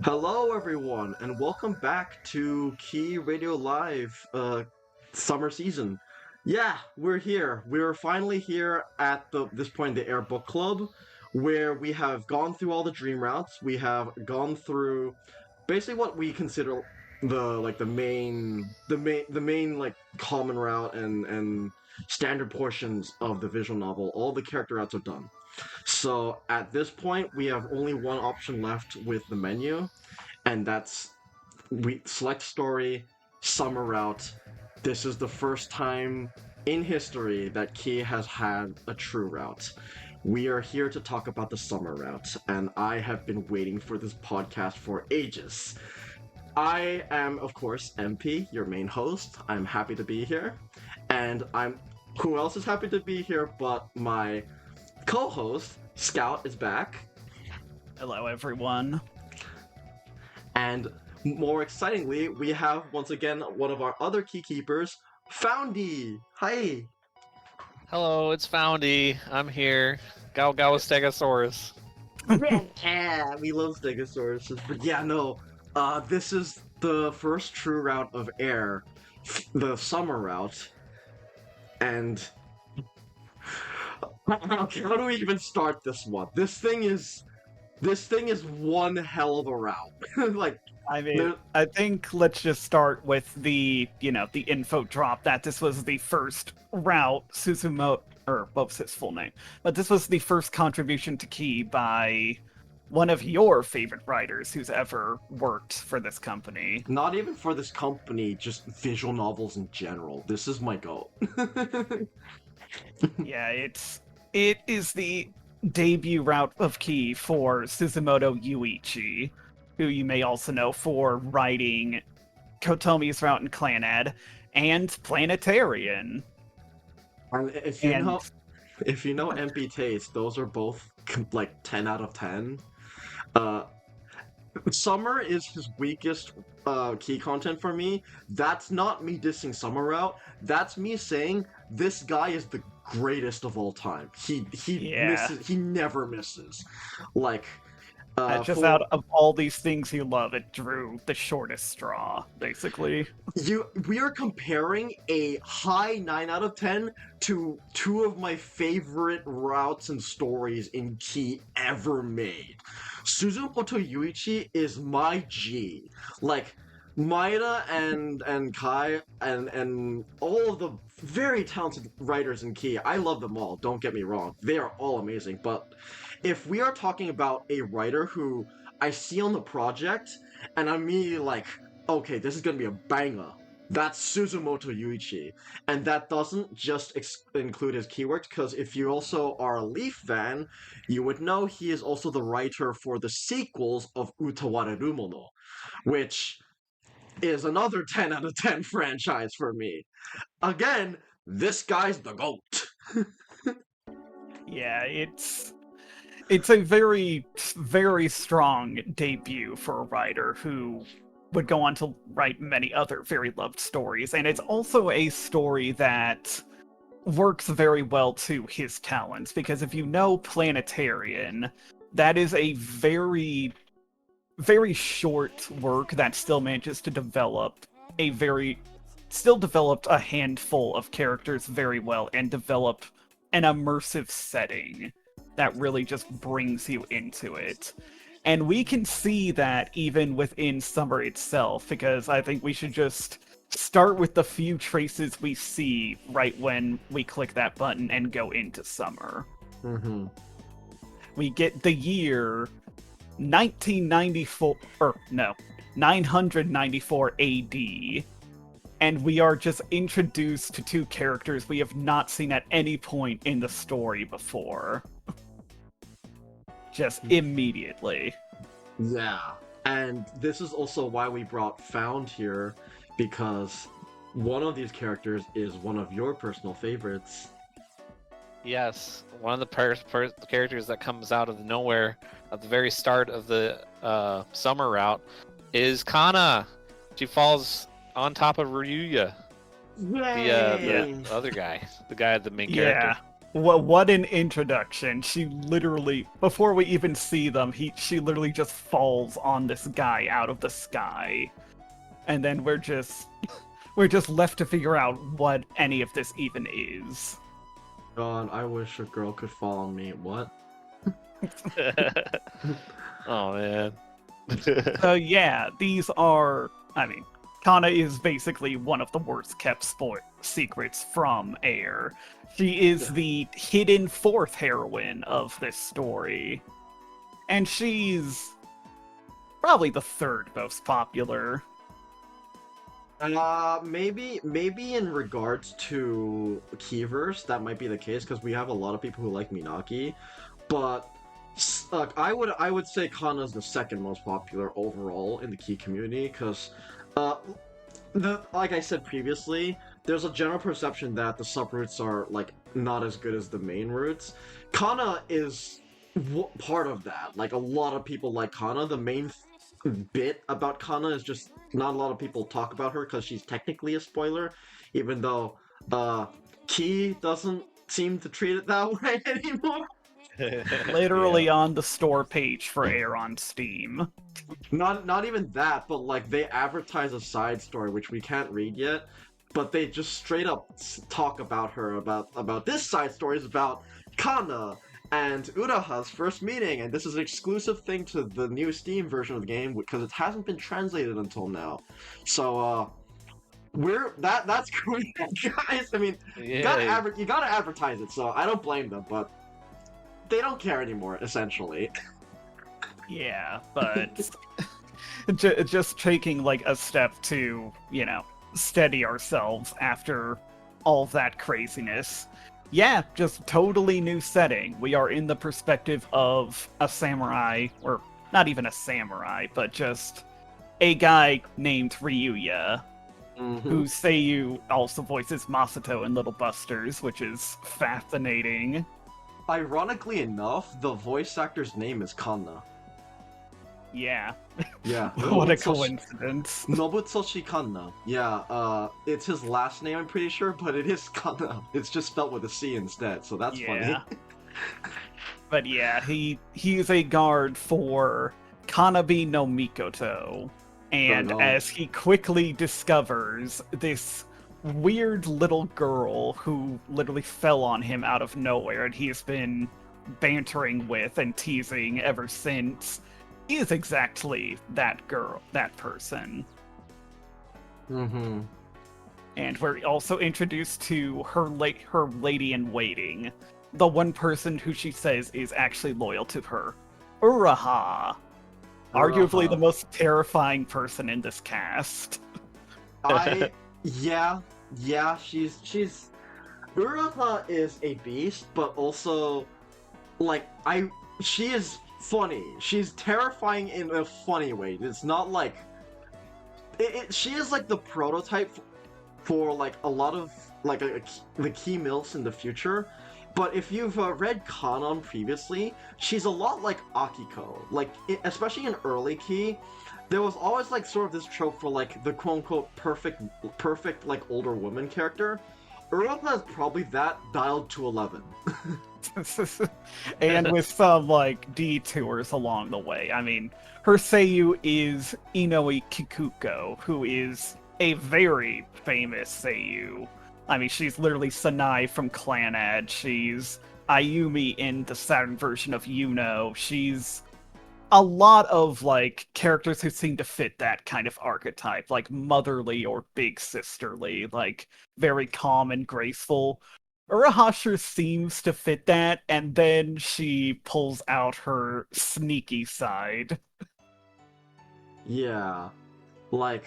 Hello, everyone, and welcome back to Key Radio Live summer season. Yeah, we're here. We're finally here at this point in the Air Book Club, where we have gone through all the dream routes. We have gone through basically what we consider the main like common route and standard portions of the visual novel. All the character routes are done. So at this point, we have only one option left with the menu, and that's we select story, summer route. This is the first time in history that Key has had a true route. We are here to talk about the summer route, and I have been waiting for this podcast for ages. I am, of course, Empy, your main host. I'm happy to be here, and I'm. Who else is happy to be here but my co-host Scout is back, Hello, everyone. and more excitingly, we have once again one of our other key keepers, Foundy. Hi. Hello, it's Foundy. I'm here. Gal Stegosaurus. Yeah, we love Stegosaurus, but yeah, no. This is the first true route of air, the summer route, and okay, how do we even start this one? This thing is one hell of a route. Like, I think let's just start with the info drop that this was the first route Suzumo, or what was his full name? But this was the first contribution to Key by one of your favorite writers who's ever worked for this company. not even for this company, just visual novels in general. This is my goal. Yeah, it is the debut route of Key for Suzumoto Yuichi, who you may also know for writing Kotomi's route in Clanad and Planetarian. And if you know MP Taste, those are both like 10 out of 10. Summer is his weakest key content for me. That's not me dissing Summer Route. That's me saying this guy is the greatest of all time. He never misses. Like Just out of all these things you love, it drew the shortest straw, basically. we are comparing a high 9 out of 10 to two of my favorite routes and stories in Key ever made. Suzumoto Yuichi is my G. Like, Maeda and Kai and all of the very talented writers in Key, I love them all, don't get me wrong. They are all amazing, but if we are talking about a writer who I see on the project and I'm immediately like, okay, this is gonna be a banger, that's Suzumoto Yuichi. And that doesn't just include his keywords, because if you also are a Leaf fan, you would know he is also the writer for the sequels of Utaware Rumono, which is another 10 out of 10 franchise for me. Again, this guy's the GOAT. Yeah, it's a very, very strong debut for a writer who would go on to write many other very loved stories, and it's also a story that works very well to his talents, because if you know Planetarian, that is a very, very short work that still manages to developed a handful of characters very well and develop an immersive setting that really just brings you into it. And we can see that even within Summer itself, because I think we should just start with the few traces we see right when we click that button and go into Summer. Mm-hmm. We get the year 1994, or no, 994 AD, and we are just introduced to two characters we have not seen at any point in the story before. Just immediately. Yeah, and this is also why we brought Found here, because one of these characters is one of your personal favorites. Yes, one of the characters that comes out of nowhere at the very start of the summer route is Kana. She falls on top of Ryuya, the other guy, the main character. What an introduction. She literally, before we even see them, she literally just falls on this guy out of the sky. And then we're just left to figure out what any of this even is. God, I wish a girl could fall on me. What? Oh man. So yeah, these are, I mean, Kana is basically one of the worst kept secrets from Air. She is the hidden fourth heroine of this story. And she's probably the third most popular. Maybe in regards to Keyverse, that might be the case because we have a lot of people who like Minaki, but I would say Kana's the second most popular overall in the Key community because, like I said previously, there's a general perception that the subroutes are like not as good as the main routes. Kana is part of that. Like a lot of people like Kana. The main bit about Kana is just not a lot of people talk about her because she's technically a spoiler, even though Key doesn't seem to treat it that way anymore. Literally on the store page for Air on Steam. Not even that, but like they advertise a side story which we can't read yet, but they just straight up talk about her about this side story is about Kana and Uraha's first meeting, and this is an exclusive thing to the new Steam version of the game because it hasn't been translated until now. So that's cool, guys. I mean, you gotta advertise it, so I don't blame them, but they don't care anymore, essentially. Yeah, but just taking like a step to, steady ourselves after all that craziness. Yeah, just totally new setting. We are in the perspective of a samurai, or not even a samurai, but just a guy named Ryuya, who Seiyu also voices Masato in Little Busters, which is fascinating. Ironically enough, the voice actor's name is Kanna. Yeah. Yeah. What a coincidence. Nobutsushi Kanna. Yeah, it's his last name, I'm pretty sure, but it is Kanna. It's just spelled with a C instead, so that's funny. But yeah, he's a guard for Kanabi no Mikoto. And as he quickly discovers this weird little girl who literally fell on him out of nowhere and he's been bantering with and teasing ever since, he is exactly that girl, that person. And we're also introduced to her lady-in-waiting, the one person who she says is actually loyal to her, Uraha. Arguably the most terrifying person in this cast. Yeah, she's Uraha is a beast, but also she is funny. She's terrifying in a funny way. It's not like she is like the prototype for like a lot of like the key milfs in the future. But if you've read Kanon previously, she's a lot like Akiko. Like, especially in early Key, there was always like sort of this trope for like the quote-unquote perfect like older woman character. Uraha is probably that dialed to 11. And with some like detours along the way. I mean, her Seiyu is Inoue Kikuko, who is a very famous Seiyu. I mean, she's literally Sanai from Clanad. She's Ayumi in the Saturn version of Yuno. She's a lot of, like, characters who seem to fit that kind of archetype, like motherly or big sisterly, like, very calm and graceful. Urahasha seems to fit that, and then she pulls out her sneaky side. Yeah. Like...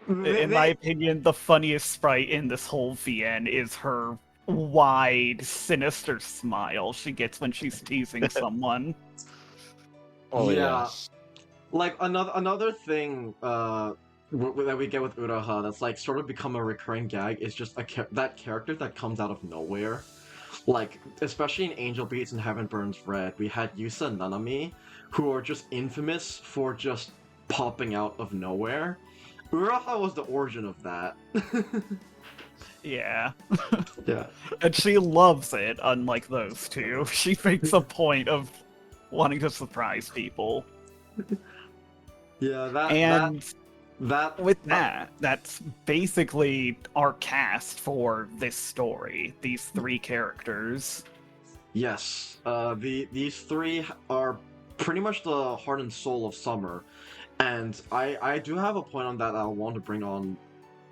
In my opinion, the funniest sprite in this whole VN is her wide, sinister smile she gets when she's teasing someone. Oh yeah. Like another thing that we get with Uraha that's like sort of become a recurring gag is just that character that comes out of nowhere. Like, especially in Angel Beats and Heaven Burns Red, we had Yusa and Nanami, who are just infamous for just popping out of nowhere. Uraha was the origin of that. Yeah. Yeah. And she loves it, unlike those two. She makes a point of wanting to surprise people. Yeah, And that with that, that's basically our cast for this story. These three characters. yes. These three are pretty much the heart and soul of Summer. And I do have a point on that I'll want to bring on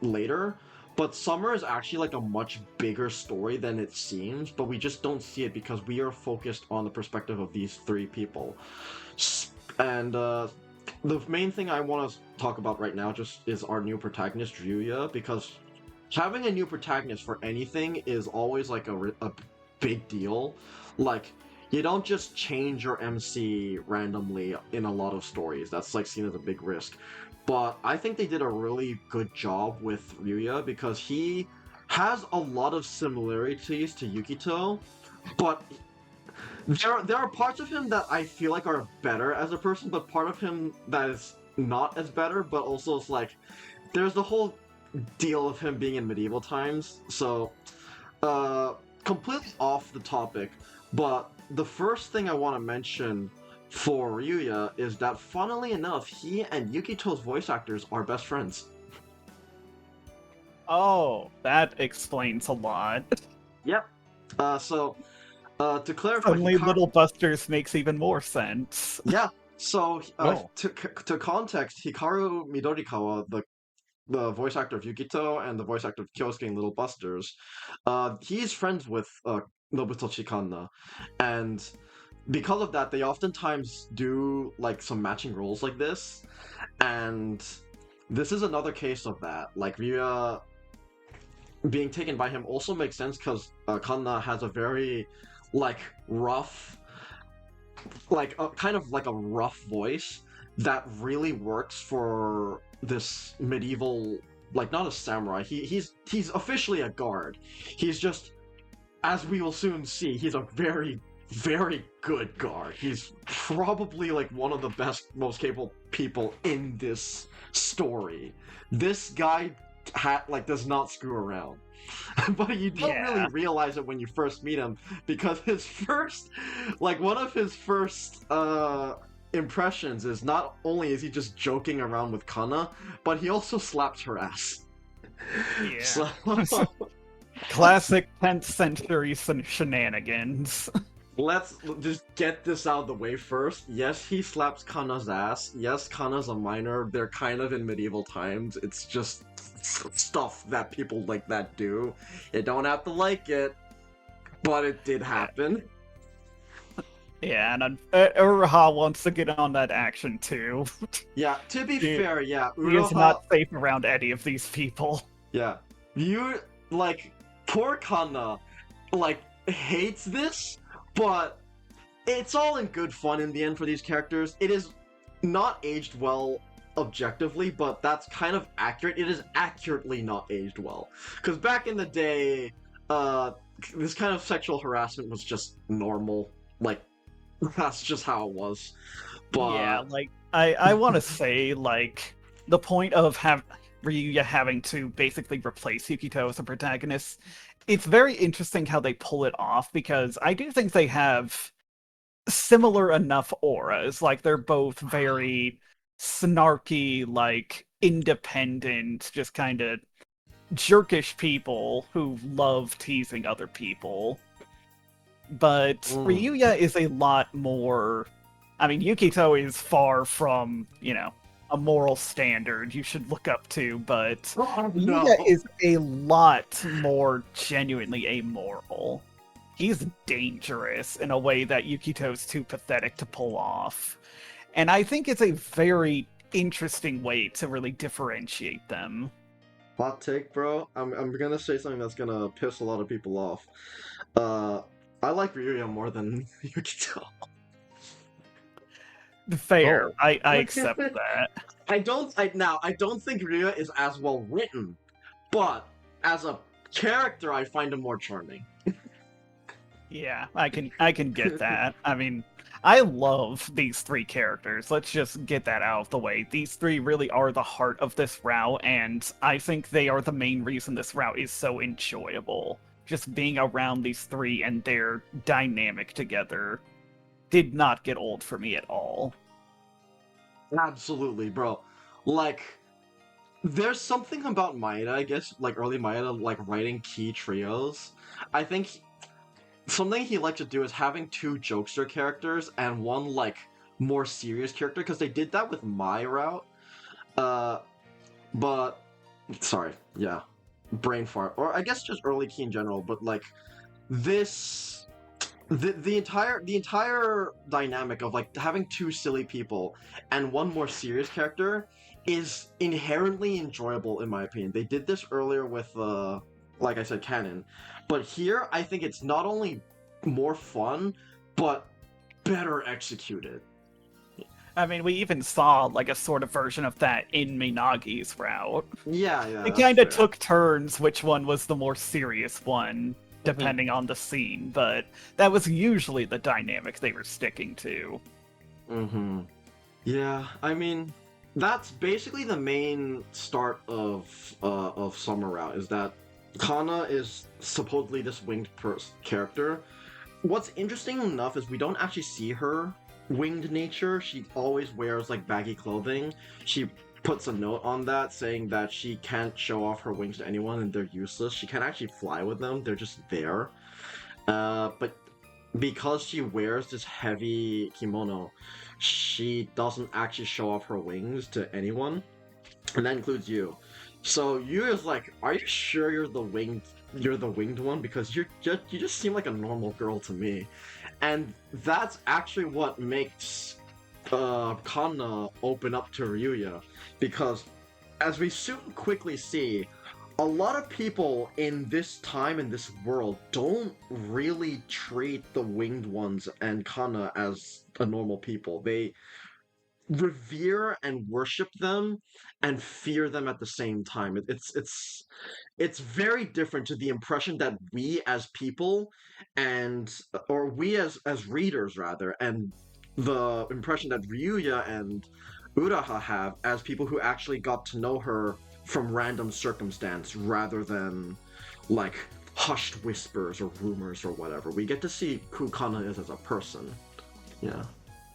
later, but Summer is actually like a much bigger story than it seems, but we just don't see it because we are focused on the perspective of these three people. And the main thing I want to talk about right now just is our new protagonist, Ryuya, because having a new protagonist for anything is always like a big deal. Like, you don't just change your MC randomly in a lot of stories. That's like seen as a big risk. But I think they did a really good job with Ryuya because he has a lot of similarities to Yukito, but there are parts of him that I feel like are better as a person, but part of him that is not as better, but also it's like there's the whole deal of him being in medieval times. So completely off the topic, but the first thing I want to mention for Ryuya is that funnily enough, he and Yukito's voice actors are best friends. Oh, that explains a lot. Yep. To clarify, Suddenly, Little Busters makes even more sense. yeah. So Oh. to context, Hikaru Midorikawa, the voice actor of Yukito and the voice actor of Kyosuke in Little Busters, he's friends with Nobuto Shikanna, and because of that, they oftentimes do like some matching roles like this, and this is another case of that. Like Ryuya being taken by him also makes sense because Kanna has a very like rough, like a kind of like a rough voice that really works for this medieval, like not a samurai. He's officially a guard. He's just, as we will soon see, he's a very very good guard. He's probably like one of the best, most capable people in this story. This guy does not screw around. But you don't really realize it when you first meet him because his first, like one of his first impressions is not only is he just joking around with Kana, but he also slaps her ass. Yeah. So... Classic 10th century shenanigans. Let's just get this out of the way first. Yes, he slaps Kana's ass. Yes, Kana's a minor. They're kind of in medieval times. It's just stuff that people like that do. You don't have to like it, but it did happen. Yeah, and Uruha wants to get on that action too. Yeah, to be fair, yeah, He is not safe around any of these people. Yeah, you, like, poor Kana, like, hates this, but it's all in good fun in the end for these characters. It is not aged well objectively, but that's kind of accurate. It is accurately not aged well. Because back in the day, this kind of sexual harassment was just normal. Like, that's just how it was. But... yeah, like, I want to say, like, the point of Ryuya having to basically replace Yukito as a protagonist, it's very interesting how they pull it off, because I do think they have similar enough auras. Like, they're both very snarky, like, independent, just kind of jerkish people who love teasing other people. But Ryuya is a lot more... I mean, Yukito is far from, you know, a moral standard you should look up to, but Ryuya is a lot more genuinely amoral. He's dangerous in a way that Yukito's too pathetic to pull off. And I think it's a very interesting way to really differentiate them. Hot take, bro. I'm gonna say something that's gonna piss a lot of people off. I like Ryuya more than Yukito. Fair. I accept that. I don't think Ryuya is as well written, but as a character, I find him more charming. Yeah, I can get that. I mean, I love these three characters. Let's just get that out of the way. These three really are the heart of this route, and I think they are the main reason this route is so enjoyable. Just being around these three and their dynamic together did not get old for me at all. Absolutely, bro. Like, there's something about Maeda, I guess, like early Maeda, like writing key trios. I think something he liked to do is having two jokester characters and one like more serious character, because they did that with my route. Uh, but sorry, yeah, brain fart, or I guess just early key in general. But like this, the entire dynamic of like having two silly people and one more serious character is inherently enjoyable in my opinion. They did this earlier with like I said, canon, but here I think it's not only more fun but better executed. I mean, we even saw like a sort of version of that in Minagi's route. Yeah, yeah. It that's kind of fair. took turns which one was the more serious one, depending on the scene, but that was usually the dynamic they were sticking to. Mm-hmm. Yeah, I mean, that's basically the main start of Summer Route, is that Kana is supposedly this winged character. What's interesting enough is we don't actually see her winged nature. She always wears like baggy clothing. She puts a note on that saying that she can't show off her wings to anyone and they're useless. She can't actually fly with them. They're just there. But because she wears this heavy kimono, she doesn't actually show off her wings to anyone, and that includes you. So you is like, are you sure you're the winged one? Because you just seem like a normal girl to me, and that's actually what makes Kanna open up to Ryuya, because as we soon quickly see, a lot of people in this time in this world don't really treat the winged ones and Kana as a normal people. They revere and worship them and fear them at the same time. It's very different to the impression that we as people and or we as readers rather, and the impression that Ryuya and Uraha have as people who actually got to know her from random circumstance rather than like hushed whispers or rumors or whatever. We get to see who Kana is as a person. Yeah.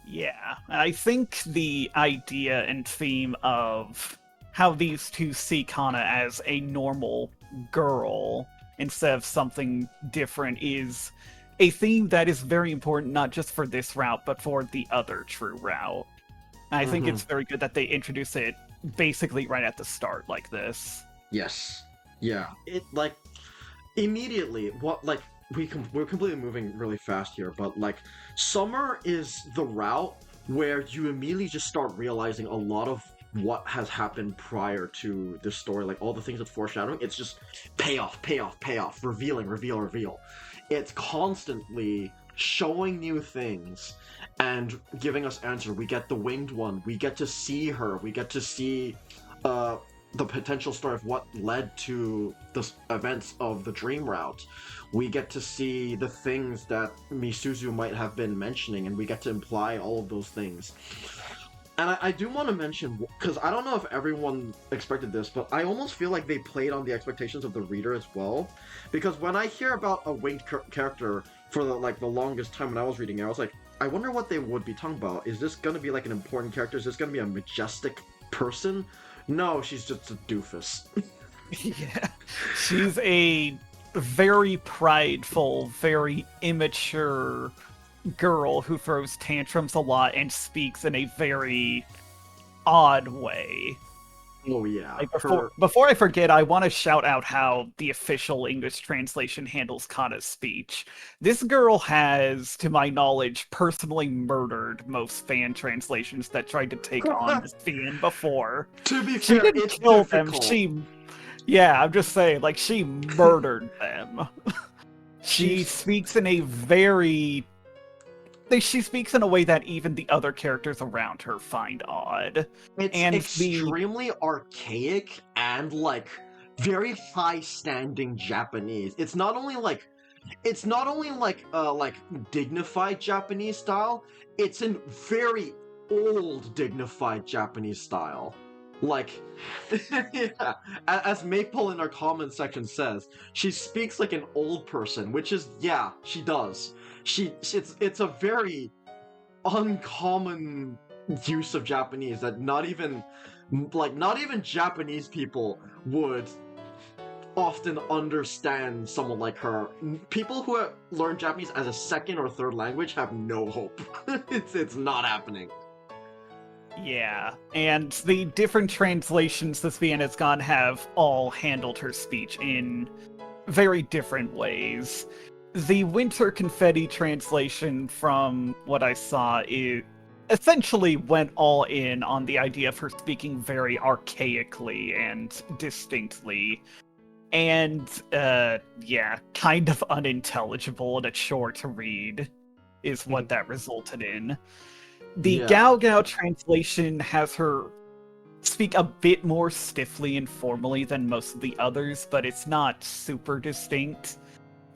Yeah, I think the idea and theme of how these two see Kana as a normal girl instead of something different is a theme that is very important not just for this route but for the other true route. I think it's very good that they introduce it basically right at the start like this. Yes. Yeah. It like immediately what like we're completely moving really fast here, but like summer is the route where you immediately just start realizing a lot of what has happened prior to this story, like all the things it's foreshadowing. It's just payoff, payoff, payoff, revealing, reveal, reveal. It's constantly showing new things and giving us answer. We get the winged one, we get to see her, we get to see the potential story of what led to the events of the dream route. We get to see the things that Misuzu might have been mentioning, and we get to imply all of those things. And I do want to mention, because I don't know if everyone expected this, but I almost feel like they played on the expectations of the reader as well. Because when I hear about a winged character for the longest time when I was reading it, I was like, I wonder what they would be talking about. Is this going to be like an important character? Is this going to be a majestic person? No, she's just a doofus. Yeah, she's a very prideful, very immature girl who throws tantrums a lot and speaks in a very odd way. Oh yeah. Like before I forget, I want to shout out how the official English translation handles Kana's speech. This girl has, to my knowledge, personally murdered most fan translations that tried to take on this fan before. To be She fair, didn't it's kill difficult. them. Yeah, I'm just saying, like, she murdered them. She speaks in a very... She speaks in a way that even the other characters around her find odd. It's And extremely archaic and like very high standing Japanese. It's not only like it's not only like dignified Japanese style, it's in very old dignified Japanese style. Like, yeah, as Maple in our comment section says, she speaks like an old person, which is, yeah, she does. It's a very uncommon use of Japanese that not even Japanese people would often understand someone like her. People who have learned Japanese as a second or third language have no hope. It's not happening. Yeah, and the different translations this Vienna's gone have all handled her speech in very different ways. The Winter Confetti translation, from what I saw, it essentially went all in on the idea of her speaking very archaically and distinctly. And, yeah, kind of unintelligible and a chore to read is what that resulted in. The Yeah. Gao Gao translation has her speak a bit more stiffly and formally than most of the others, but it's not super distinct.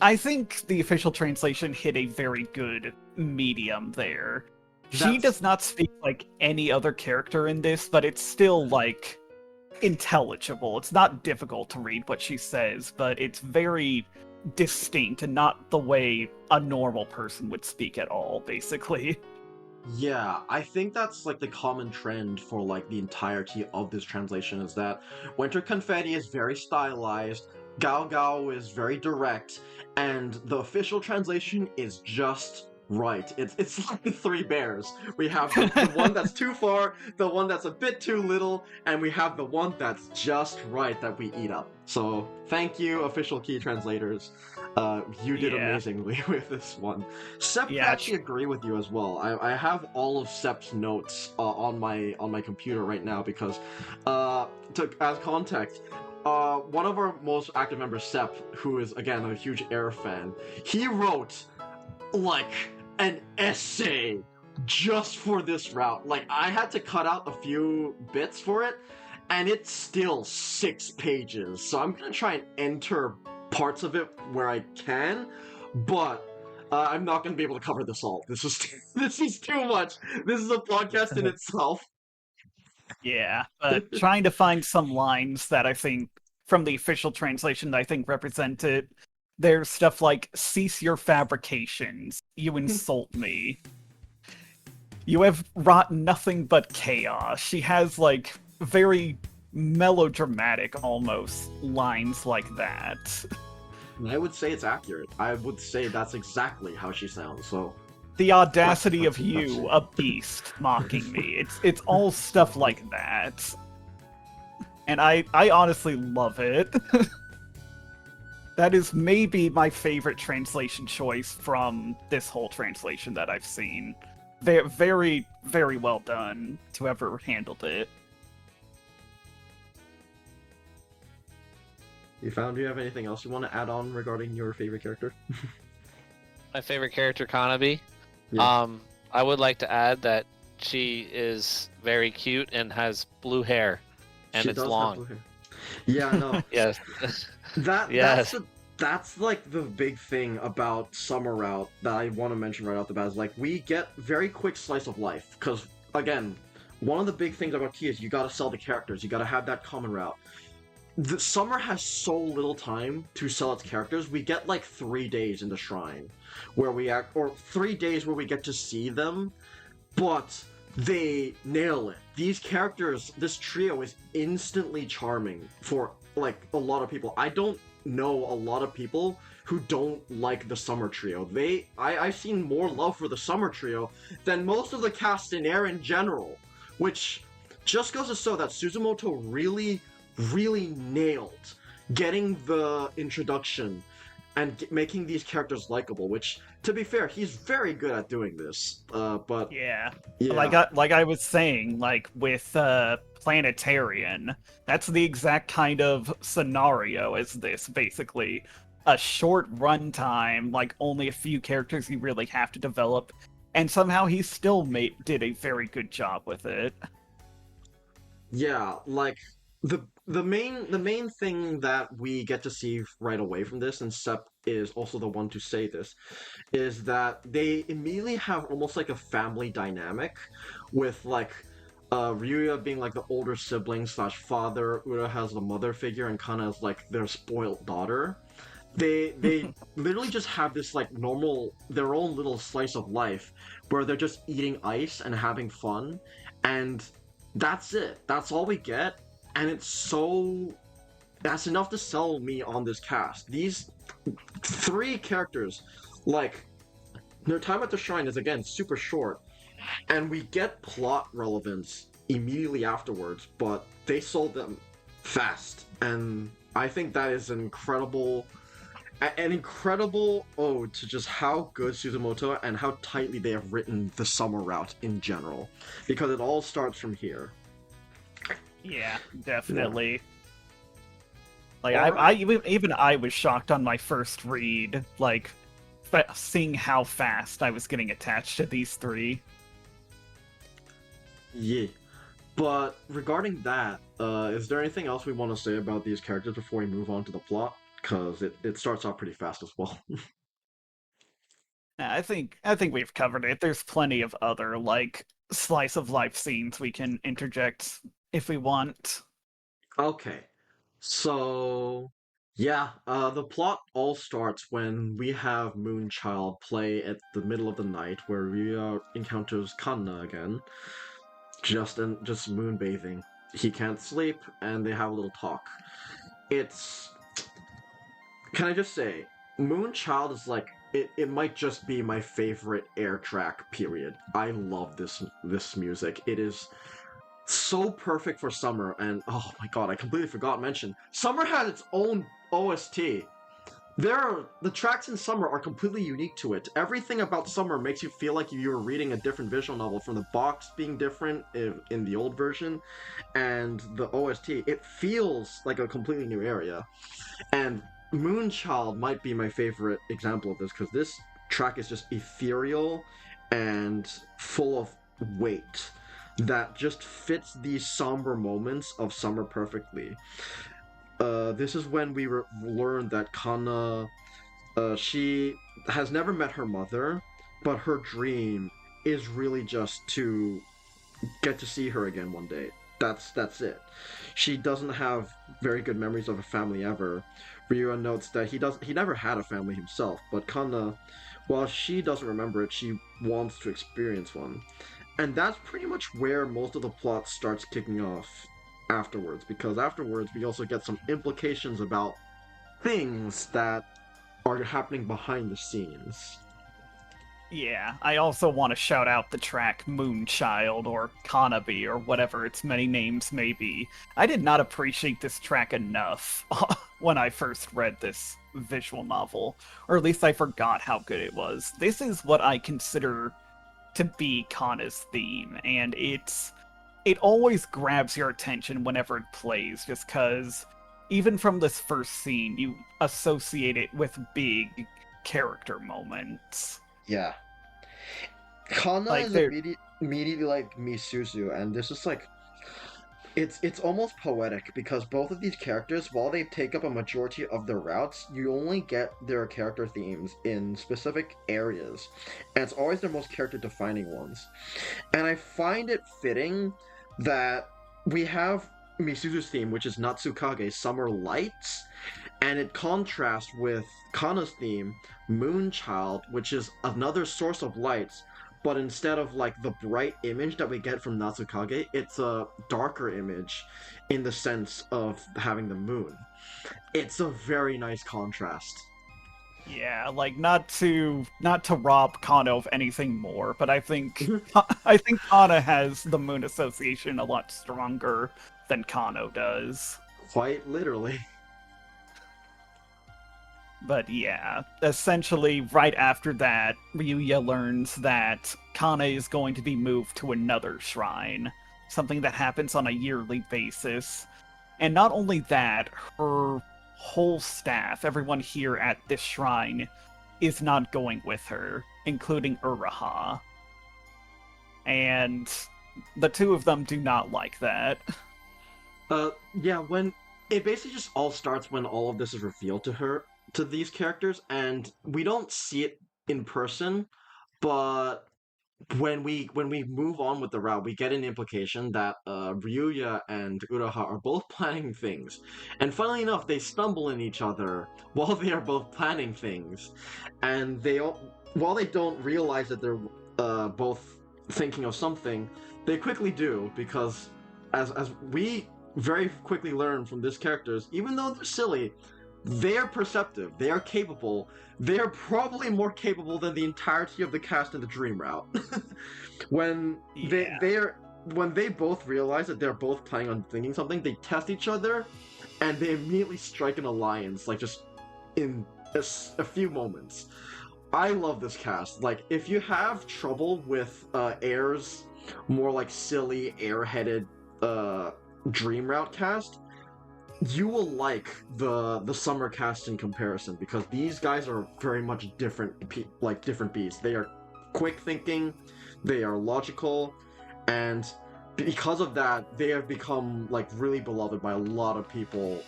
I think the official translation hit a very good medium there. She does not speak like any other character in this, but it's still, like, intelligible. It's not difficult to read what she says, but it's very distinct and not the way a normal person would speak at all, basically. Yeah, I think that's like the common trend for like the entirety of this translation is that Winter Confetti is very stylized, Gao Gao is very direct, and the official translation is just right. It's like the three bears. We have the one that's too far, the one that's a bit too little, and we have the one that's just right that we eat up. So thank you, official key translators. You did amazingly with this one. Sep can actually agree with you as well. I have all of Sep's notes on my computer right now because, as context, one of our most active members, Sep, who is again a huge Air fan, he wrote like an essay just for this route. Like I had to cut out a few bits for it, and it's still 6 pages. So I'm gonna try and enter parts of it where I can, but I'm not going to be able to cover this all. This is too much. This is a podcast in itself. Yeah, but trying to find some lines that I think from the official translation that I think represent it. There's stuff like, "Cease your fabrications. You insult me. You have wrought nothing but chaos." She has like very melodramatic almost lines like that. And I would say it's accurate. I would say that's exactly how she sounds. So the audacity of you, a beast, mocking me. It's all stuff like that. And I honestly love it. That is maybe my favorite translation choice from this whole translation that I've seen. They're very, very well done to whoever handled it. Do you have anything else you want to add on regarding your favorite character? My favorite character, Kanabi. Yeah. I would like to add that she is very cute and has blue hair, and She it's does have long. blue hair. Yeah, no. Yes. That's like the big thing about Summer Route that I want to mention right off the bat is like we get very quick slice of life because again, one of the big things about Key is you got to sell the characters, you got to have that common route. The Summer has so little time to sell its characters. We get like 3 days in the shrine where or 3 days where we get to see them, but they nail it. These characters, this trio is instantly charming for like a lot of people. I don't know a lot of people who don't like the Summer trio. I've seen more love for the Summer trio than most of the cast in Air in general, which just goes to show that Suzumoto really nailed getting the introduction and making these characters likable, which, to be fair, he's very good at doing this. But yeah. Like I was saying, like with Planetarian, that's the exact kind of scenario as this, basically. A short runtime, like only a few characters you really have to develop, and somehow he still did a very good job with it. Yeah, like the main thing that we get to see right away from this, and Sep is also the one to say this, is that they immediately have almost like a family dynamic, with like Ryuya being like the older sibling slash father, Ura has the mother figure, and Kana is like their spoiled daughter. They literally just have this like normal their own little slice of life where they're just eating ice and having fun, and that's it. That's all we get, and that's enough to sell me on this cast. These three characters, like their time at the shrine is again super short, and we get plot relevance immediately afterwards, but they sold them fast, and I think that is an incredible ode to just how good Suzumoto and how tightly they have written the summer route in general, because it all starts from here. Yeah, definitely. Like Alright. even I was shocked on my first read, like seeing how fast I was getting attached to these three. Yeah. But regarding that, is there anything else we want to say about these characters before we move on to the plot? Because it starts off pretty fast as well. I think we've covered it. There's plenty of other like slice of life scenes we can interject if we want. Okay. So, yeah, the plot all starts when we have Moonchild play at the middle of the night, where Rhea encounters Kanna again, just moonbathing. He can't sleep, and they have a little talk. It's Can I just say, Moonchild is like it might just be my favorite air track, period. I love this music. It is so perfect for summer, and oh my god, I completely forgot to mention. Summer had its own OST. The tracks in Summer are completely unique to it. Everything about Summer makes you feel like you were reading a different visual novel, from the box being different in the old version, and the OST. It feels like a completely new area. And Moonchild might be my favorite example of this, because this track is just ethereal and full of weight that just fits these somber moments of summer perfectly. This is when we learn that Kana, she has never met her mother, but her dream is really just to get to see her again one day. That's it. She doesn't have very good memories of a family ever. Ryua notes that he never had a family himself, but Kana, while she doesn't remember it, she wants to experience one. And that's pretty much where most of the plot starts kicking off afterwards, because afterwards we also get some implications about things that are happening behind the scenes. Yeah, I also want to shout out the track Moonchild or Kanabi or whatever its many names may be. I did not appreciate this track enough when I first read this visual novel, or at least I forgot how good it was. This is what I consider to be Kana's theme, and it always grabs your attention whenever it plays, just because even from this first scene, you associate it with big character moments. Yeah. Kana Like is there, immediately like Misuzu, and this is like it's almost poetic, because both of these characters, while they take up a majority of their routes, you only get their character themes in specific areas, and it's always their most character defining ones. And I find it fitting that we have Misuzu's theme, which is Natsukage, Summer Lights, and it contrasts with Kana's theme, Moonchild, which is another source of lights, but instead of like the bright image that we get from Natsukage, it's a darker image in the sense of having the moon. It's a very nice contrast. yeah, like not to rob Kana of anything more, but I think Kana has the moon association a lot stronger than Kano does. Quite literally. But yeah, essentially right after that, Ryuya learns that Kana is going to be moved to another shrine, something that happens on a yearly basis. And not only that, her whole staff, everyone here at this shrine, is not going with her, including Uraha. And the two of them do not like that. Yeah, when it basically just all starts when all of this is revealed to these characters, and we don't see it in person, but when we move on with the route, we get an implication that Ryuya and Uraha are both planning things, and funnily enough, they stumble in each other while they are both planning things, and while they don't realize that they're both thinking of something, they quickly do because as we very quickly learn from these characters, even though they're silly, they are perceptive, they are capable, they are probably more capable than the entirety of the cast in the Dream Route. when Yeah. when they both realize that they're both planning on thinking something, they test each other, and they immediately strike an alliance, like just in a few moments. I love this cast. Like, if you have trouble with Air's more like silly, airheaded Dream Route cast, you will like the summer cast in comparison because these guys are very much different beasts. They are quick thinking, they are logical, and because of that, they have become like really beloved by a lot of people.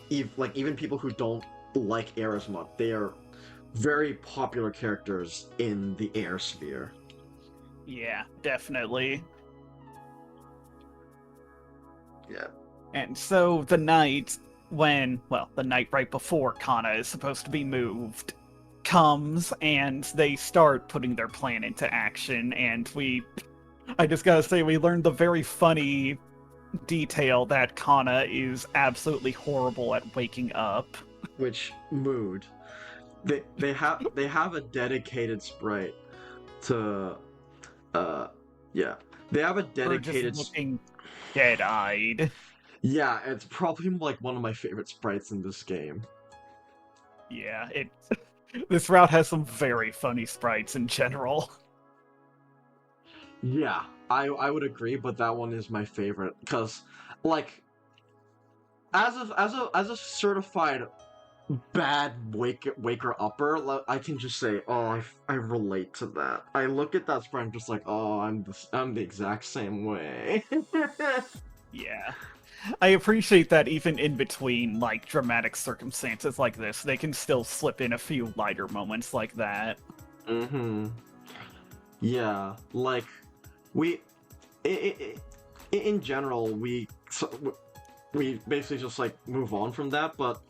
Even people who don't like Air as much, they are very popular characters in the Air sphere. Yeah, definitely. Yeah. And so the night the night right before Kana is supposed to be moved comes, and they start putting their plan into action, and I just gotta say, we learned the very funny detail that Kana is absolutely horrible at waking up. Which mood? They have a dedicated sprite to yeah. They have a Or dedicated just looking dead-eyed. Yeah, it's probably like one of my favorite sprites in this game. Yeah, this route has some very funny sprites in general. Yeah, I would agree, but that one is my favorite because, like, as a certified bad waker upper, I can just say, oh, I relate to that. I look at that sprite, I'm just like, oh, I'm the exact same way. Yeah. I appreciate that even in between, like, dramatic circumstances like this, they can still slip in a few lighter moments like that. Mm-hmm. Yeah, like, in general, we basically just, like, move on from that, but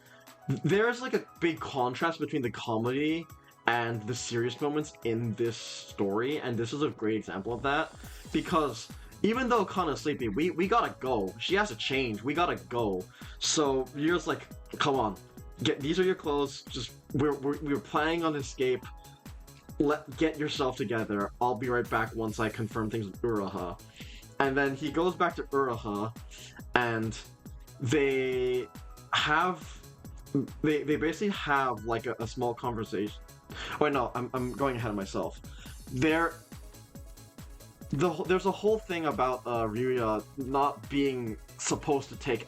there's, like, a big contrast between the comedy and the serious moments in this story, and this is a great example of that, because even though Kana's sleepy, we gotta go. She has to change. We gotta go. So you're just like, come on, these are your clothes. Just we're planning on escape. Get yourself together. I'll be right back once I confirm things with Uraha. And then he goes back to Uraha, and they basically have like a small conversation. Wait, no, I'm going ahead of myself. There's a whole thing about Ryuya not being supposed to take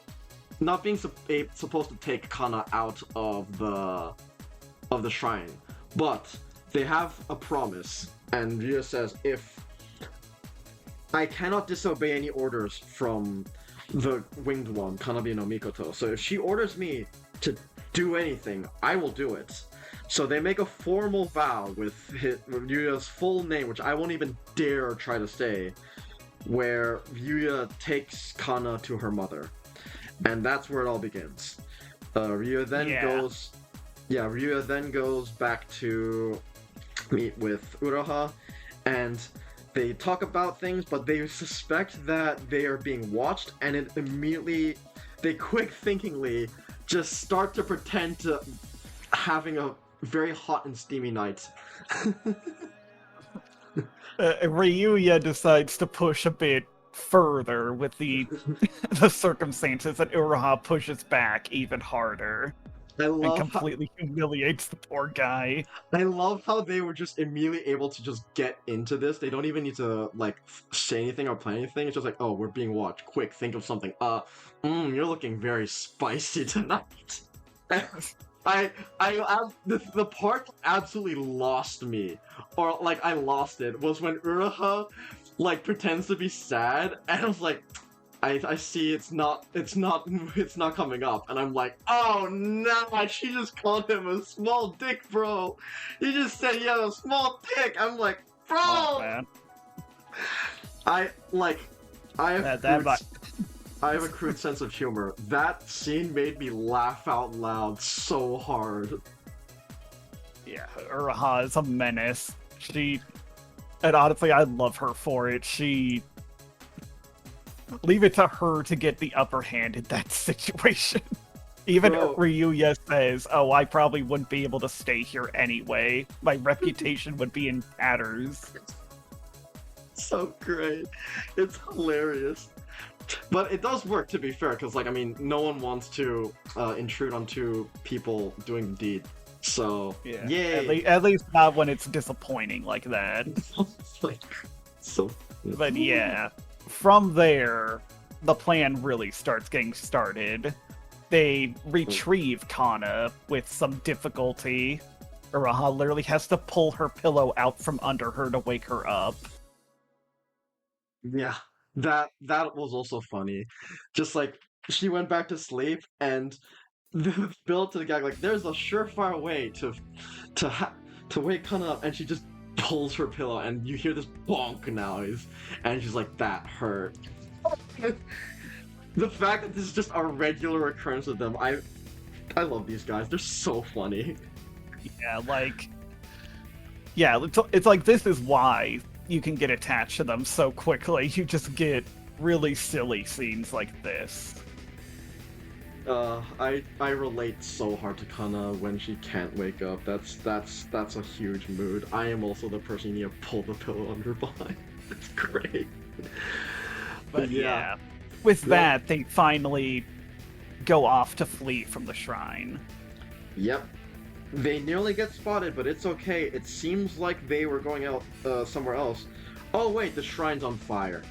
Kana out of the shrine, but they have a promise, and Ryuya says, if I cannot disobey any orders from the winged one, Kanabi no Mikoto, so if she orders me to do anything, I will do it. So they make a formal vow with Ryuya's full name, which I won't even dare try to say, where Ryuya takes Kana to her mother. And that's where it all begins. Ryuya then goes back to meet with Uraha, and they talk about things, but they suspect that they are being watched, and they quick-thinkingly just start to pretend to having a very hot and steamy night. Ryuya decides to push a bit further with the circumstances, and Uraha pushes back even harder. And completely humiliates the poor guy. I love how they were just immediately able to just get into this. They don't even need to, like, say anything or plan anything. It's just like, oh, we're being watched. Quick, think of something. You're looking very spicy tonight. The part that absolutely lost me, or like I lost it, was when Uraha like pretends to be sad, and I was like, I see it's not coming up, and I'm like, oh no, she just called him a small dick, bro. You just said he had a small dick. I'm like, bro. Oh, man. I have That I have a crude sense of humor. That scene made me laugh out loud so hard. Yeah, Uraha is a menace. And honestly, I love her for it. Leave it to her to get the upper hand in that situation. Even Bro. Ryuya says, oh, I probably wouldn't be able to stay here anyway. My reputation would be in tatters. So great. It's hilarious. But it does work, to be fair, because, like, I mean, no one wants to intrude onto people doing the deed. So, Yeah. yay! At least not when it's disappointing like that. Like, so... But yeah, from there, the plan really starts getting started. They retrieve Kana with some difficulty. Uraha literally has to pull her pillow out from under her to wake her up. Yeah, that was also funny. Just like, she went back to sleep, and built to the gag, like, there's a surefire way to wake Kana up, and she just pulls her pillow, and you hear this bonk noise, and she's like, that hurt. The fact that this is just a regular occurrence with them, I love these guys. They're so funny. Yeah, it's like this is why you can get attached to them so quickly. You just get really silly scenes like this. I relate so hard to Kana when she can't wake up. That's a huge mood. I am also the person you need to pull the pillow under behind. It's great. But yeah. With that, they finally go off to flee from the shrine. Yep. They nearly get spotted, but it's okay. It seems like they were going out somewhere else. Oh wait, the shrine's on fire.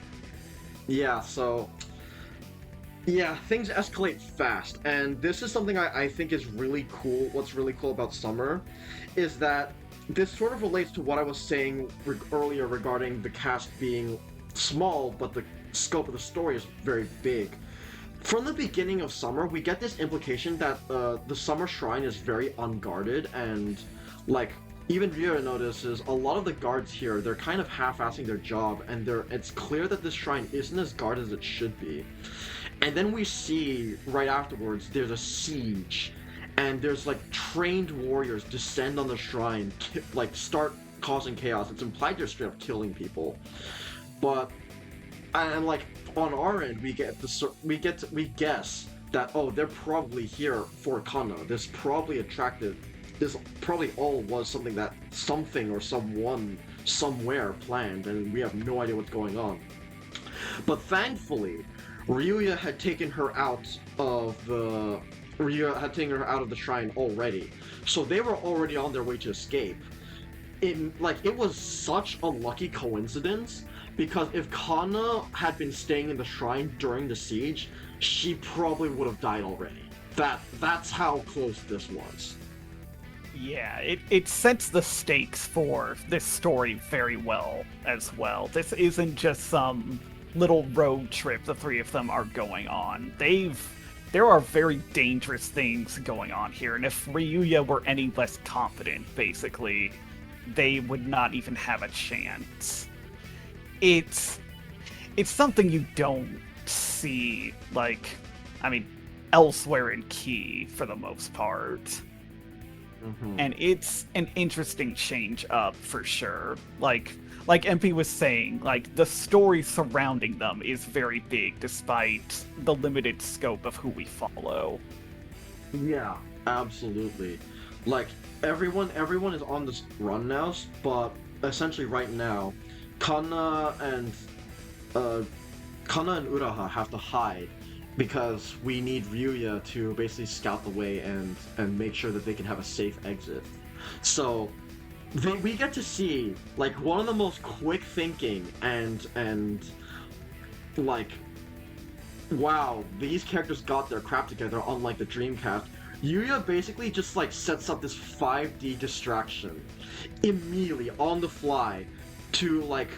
Yeah, so... yeah, things escalate fast, and this is something I think is really cool. What's really cool about Summer is that this sort of relates to what I was saying earlier regarding the cast being small, but the scope of the story is very big. From the beginning of Summer, we get this implication that the Summer Shrine is very unguarded, and, like, even Ryo notices a lot of the guards here, they're kind of half-assing their job, and it's clear that this shrine isn't as guarded as it should be. And then we see, right afterwards, there's a siege, and there's, like, trained warriors descend on the shrine, like, start causing chaos. It's implied they're straight up killing people. But, and, like, on our end, we guess that, oh, they're probably here for Kana. This probably all was something that something or someone somewhere planned, and we have no idea what's going on. But thankfully, Ryuya had taken her out of the shrine already, so they were already on their way to escape. It was such a lucky coincidence, because if Kana had been staying in the shrine during the siege, she probably would have died already. That's how close this was. Yeah, it sets the stakes for this story very well as well. This isn't just some little road trip the three of them are going on. There are very dangerous things going on here, and if Ryuya were any less confident, basically, they would not even have a chance. It's something you don't see, like, I mean, elsewhere in Key, for the most part. Mm-hmm. And it's an interesting change up, for sure. Like Empy was saying, like, the story surrounding them is very big, despite the limited scope of who we follow. Yeah, absolutely. Like, everyone is on this run now, but essentially right now, Kana and Uraha have to hide, because we need Ryuya to basically scout the way and make sure that they can have a safe exit. So we get to see, like, one of the most quick thinking and like, wow, these characters got their crap together, unlike the Dreamcast. Yuya basically just, like, sets up this 5D distraction immediately on the fly to, like,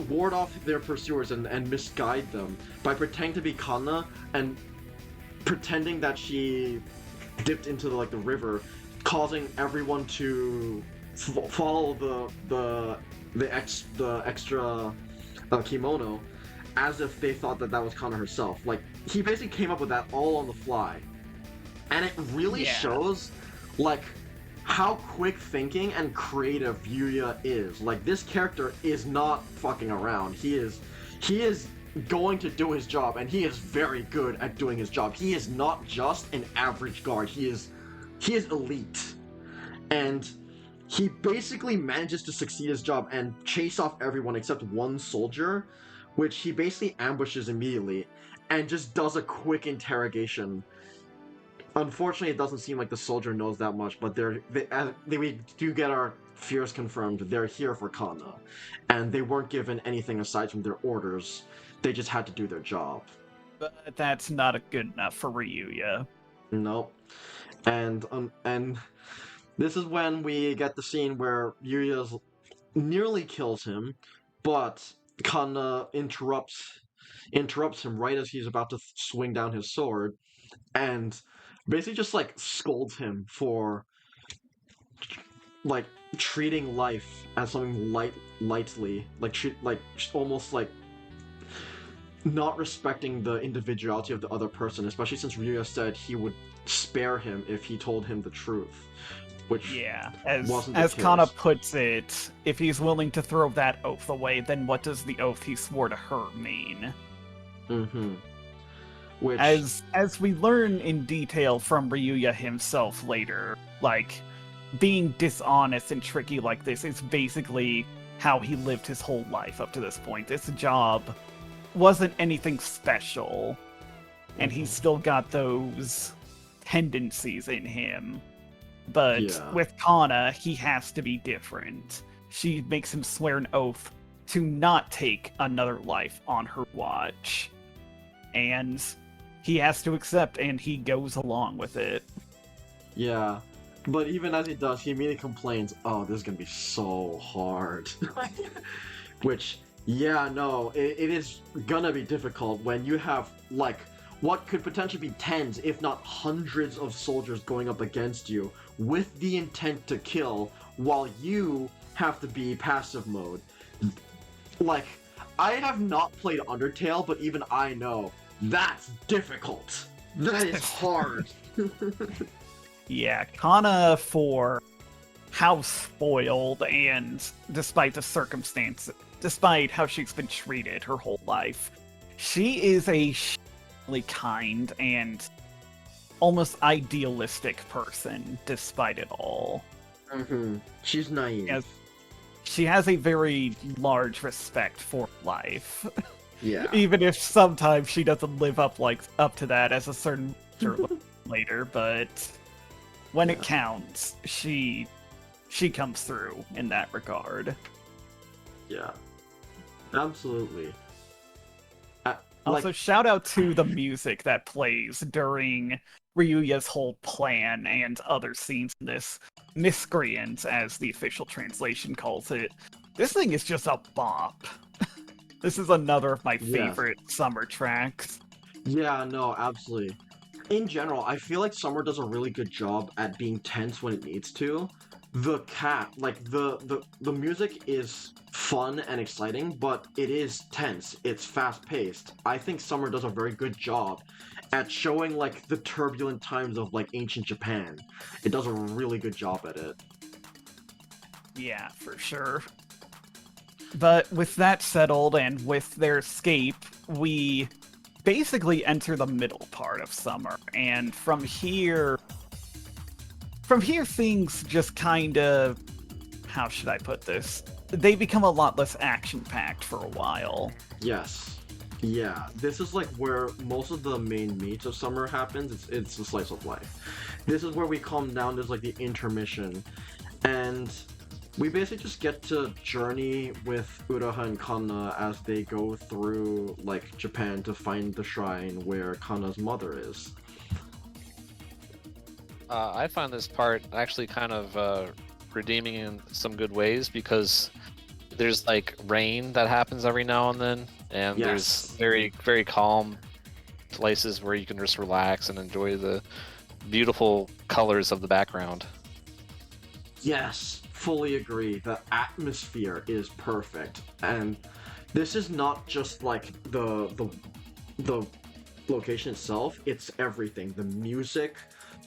ward off their pursuers and misguide them by pretending to be Kana and pretending that she dipped into the river, causing everyone to follow the extra kimono as if they thought that was Kana herself. Like, he basically came up with that all on the fly, and it really shows like how quick thinking and creative Yuya is. Like, this character is not fucking around. He is going to do his job, and he is very good at doing his job. He is not just an average guard. He is elite. And he basically manages to succeed his job and chase off everyone except one soldier, which he basically ambushes immediately and just does a quick interrogation. Unfortunately, it doesn't seem like the soldier knows that much, but we do get our fears confirmed. They're here for Kana, and they weren't given anything aside from their orders. They just had to do their job. But that's not good enough for Ryuya. Nope. And this is when we get the scene where Yuya nearly kills him, but Kana interrupts him right as he's about to swing down his sword, and basically just scolds him for treating life as something lightly, almost not respecting the individuality of the other person, especially since Ryuya said he would spare him if he told him the truth. Which as Kana puts it, if he's willing to throw that oath away, then what does the oath he swore to her mean? Mm-hmm. Which, as we learn in detail from Ryuya himself later, being dishonest and tricky like this is basically how he lived his whole life up to this point. This job wasn't anything special, and he's still got those tendencies in him. But with Kana, he has to be different. She makes him swear an oath to not take another life on her watch. And he has to accept, and he goes along with it. Yeah. But even as he does, he immediately complains, oh, this is gonna be so hard. Which, it is gonna be difficult when you have, what could potentially be tens, if not hundreds of soldiers going up against you with the intent to kill, while you have to be passive mode. I have not played Undertale, but even I know that's difficult. That is hard. Yeah, Kana, for how spoiled and despite the circumstance, despite how she's been treated her whole life, she is a really kind and almost idealistic person despite it all. Mm-hmm. She's naive. She has a very large respect for life. Yeah. Even if sometimes she doesn't live up to that as a certain later, but when it counts, she comes through in that regard. Yeah. Absolutely. Also, shout out to the music that plays during Ryuya's whole plan and other scenes in this. Miscreant, as the official translation calls it. This thing is just a bop. This is another of my favorite summer tracks. Yeah, no, absolutely. In general, I feel like Summer does a really good job at being tense when it needs to. The music is fun and exciting, but it is tense. It's fast-paced. I think Summer does a very good job at showing the turbulent times of ancient Japan. It does a really good job at it. Yeah, for sure. But with that settled and with their escape, we basically enter the middle part of summer, and from here things just kinda, how should I put this? They become a lot less action-packed for a while. Yes. Yeah, this is where most of the main meat of summer happens. It's the slice of life. This is where we calm down. There's the intermission, and we basically just get to journey with Uraha and Kana as they go through Japan to find the shrine where Kana's mother is. I find this part actually kind of redeeming in some good ways, because there's like rain that happens every now and then, and there's Yes. very, very calm places where you can just relax and enjoy the beautiful colors of the background. Yes, fully agree. The atmosphere is perfect, and this is not just like the location itself. It's everything. The music,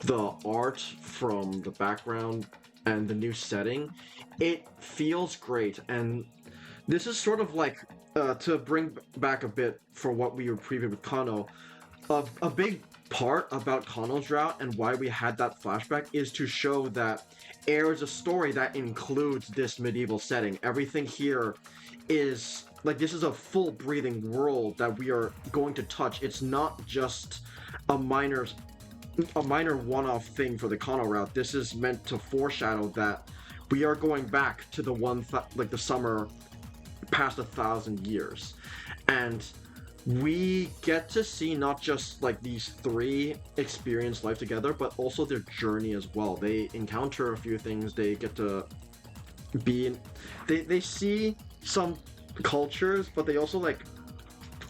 the art from the background, and the new setting. It feels great, and this is sort of like to bring back a bit for what we were previewed with Kano. A big part about Kano's route and why we had that flashback is to show that Air is a story that includes this medieval setting. Everything here is like this is a full breathing world that we are going to touch. It's not just a minor one-off thing for the Kano route. This is meant to foreshadow that we are going back to the the summer past 1,000 years, and we get to see not just like these three experience life together, but also their journey as well. They encounter a few things. They get to be in, they see some cultures, but they also like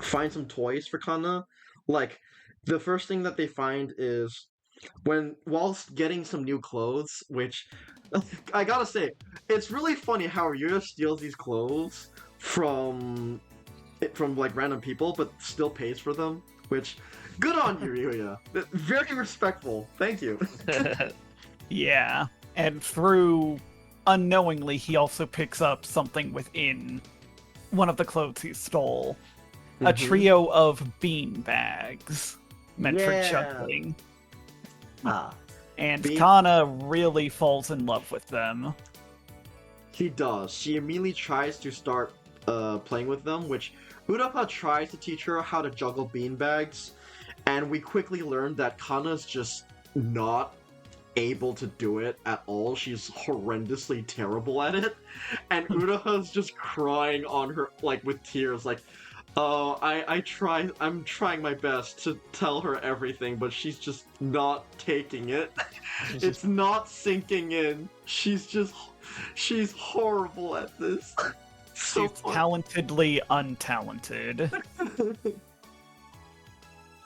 find some toys for Kana. Like the first thing that they find is whilst getting some new clothes, which I gotta say, it's really funny how Ryuya steals these clothes from like random people, but still pays for them. Which, good on you, Ryuya. Very respectful. Thank you. Yeah, and through unknowingly, he also picks up something within one of the clothes he stole. A trio of bean bags meant for juggling. And Kana really falls in love with them. She does. She immediately tries to start playing with them, which Urapa tries to teach her how to juggle beanbags, and we quickly learn that Kana's just not able to do it at all. She's horrendously terrible at it, and Uraha's just crying on her, like, with tears, like, oh, I'm trying my best to tell her everything, but she's just not taking it. It's not sinking in. She's horrible at this. So She's talentedly untalented.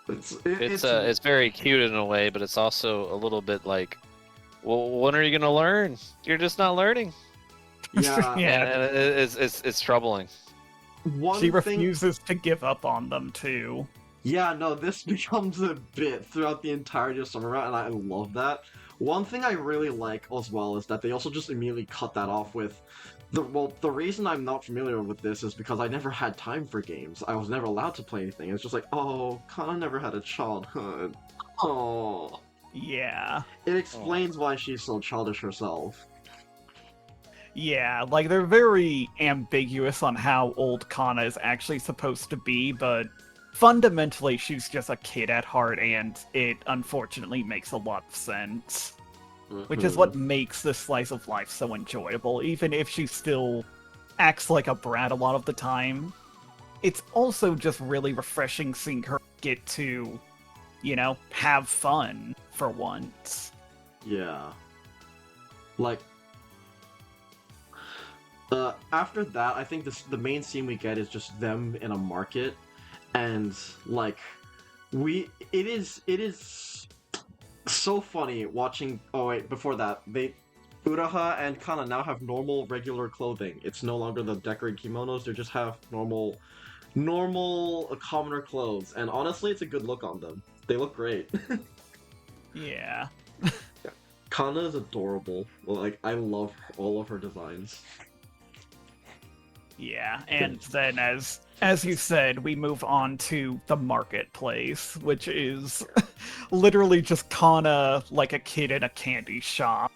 It's very cute in a way, but it's also a little bit like, well, when are you gonna learn? You're just not learning. Yeah, And it's troubling. She refuses to give up on them too. Yeah, no, this becomes a bit throughout the entirety of Summer Route, and I love that. One thing I really like as well is that they also just immediately cut that off with the reason I'm not familiar with this is because I never had time for games. I was never allowed to play anything. It's just like, oh, Kana never had a childhood. Oh. Yeah. It explains why she's so childish herself. Yeah, like they're very ambiguous on how old Kana is actually supposed to be, but fundamentally she's just a kid at heart, and it unfortunately makes a lot of sense. Which is what makes this slice of life so enjoyable, even if she still acts like a brat a lot of the time. It's also just really refreshing seeing her get to, have fun for once. Yeah. Like, after that, I think the main scene we get is just them in a market, and like, it is so funny watching. Oh wait, before that, Uraha and Kana now have normal, regular clothing. It's no longer the decorated kimonos; they just have normal, commoner clothes. And honestly, it's a good look on them. They look great. Yeah. Kana is adorable. Like, I love all of her designs. Yeah, and then as you said, we move on to the marketplace, which is literally just Kana like a kid in a candy shop.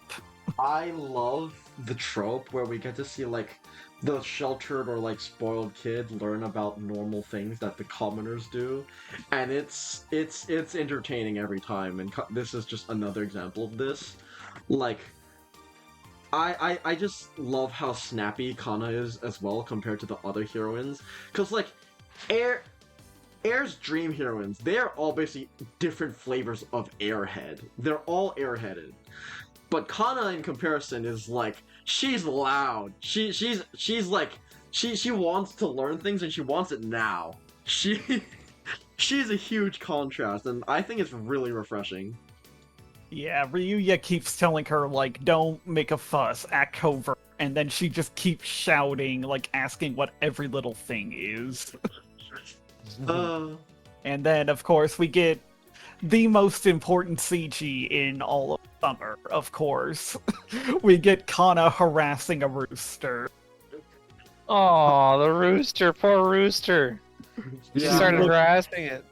I love the trope where we get to see like the sheltered or like spoiled kid learn about normal things that the commoners do, and it's entertaining every time. And this is just another example of this. Like, I just love how snappy Kana is as well compared to the other heroines. Because, like, Air's dream heroines, they're all basically different flavors of airhead. They're all airheaded. But Kana, in comparison, is like, she's loud. She's like she wants to learn things and she wants it now. She she's a huge contrast, and I think it's really refreshing. Yeah, Ryuya keeps telling her, like, don't make a fuss, act covert, and then she just keeps shouting, like, asking what every little thing is. And then, of course, we get the most important CG in all of summer, of course. We get Kana harassing a rooster. Oh, the rooster, poor rooster. She Yeah. started harassing it.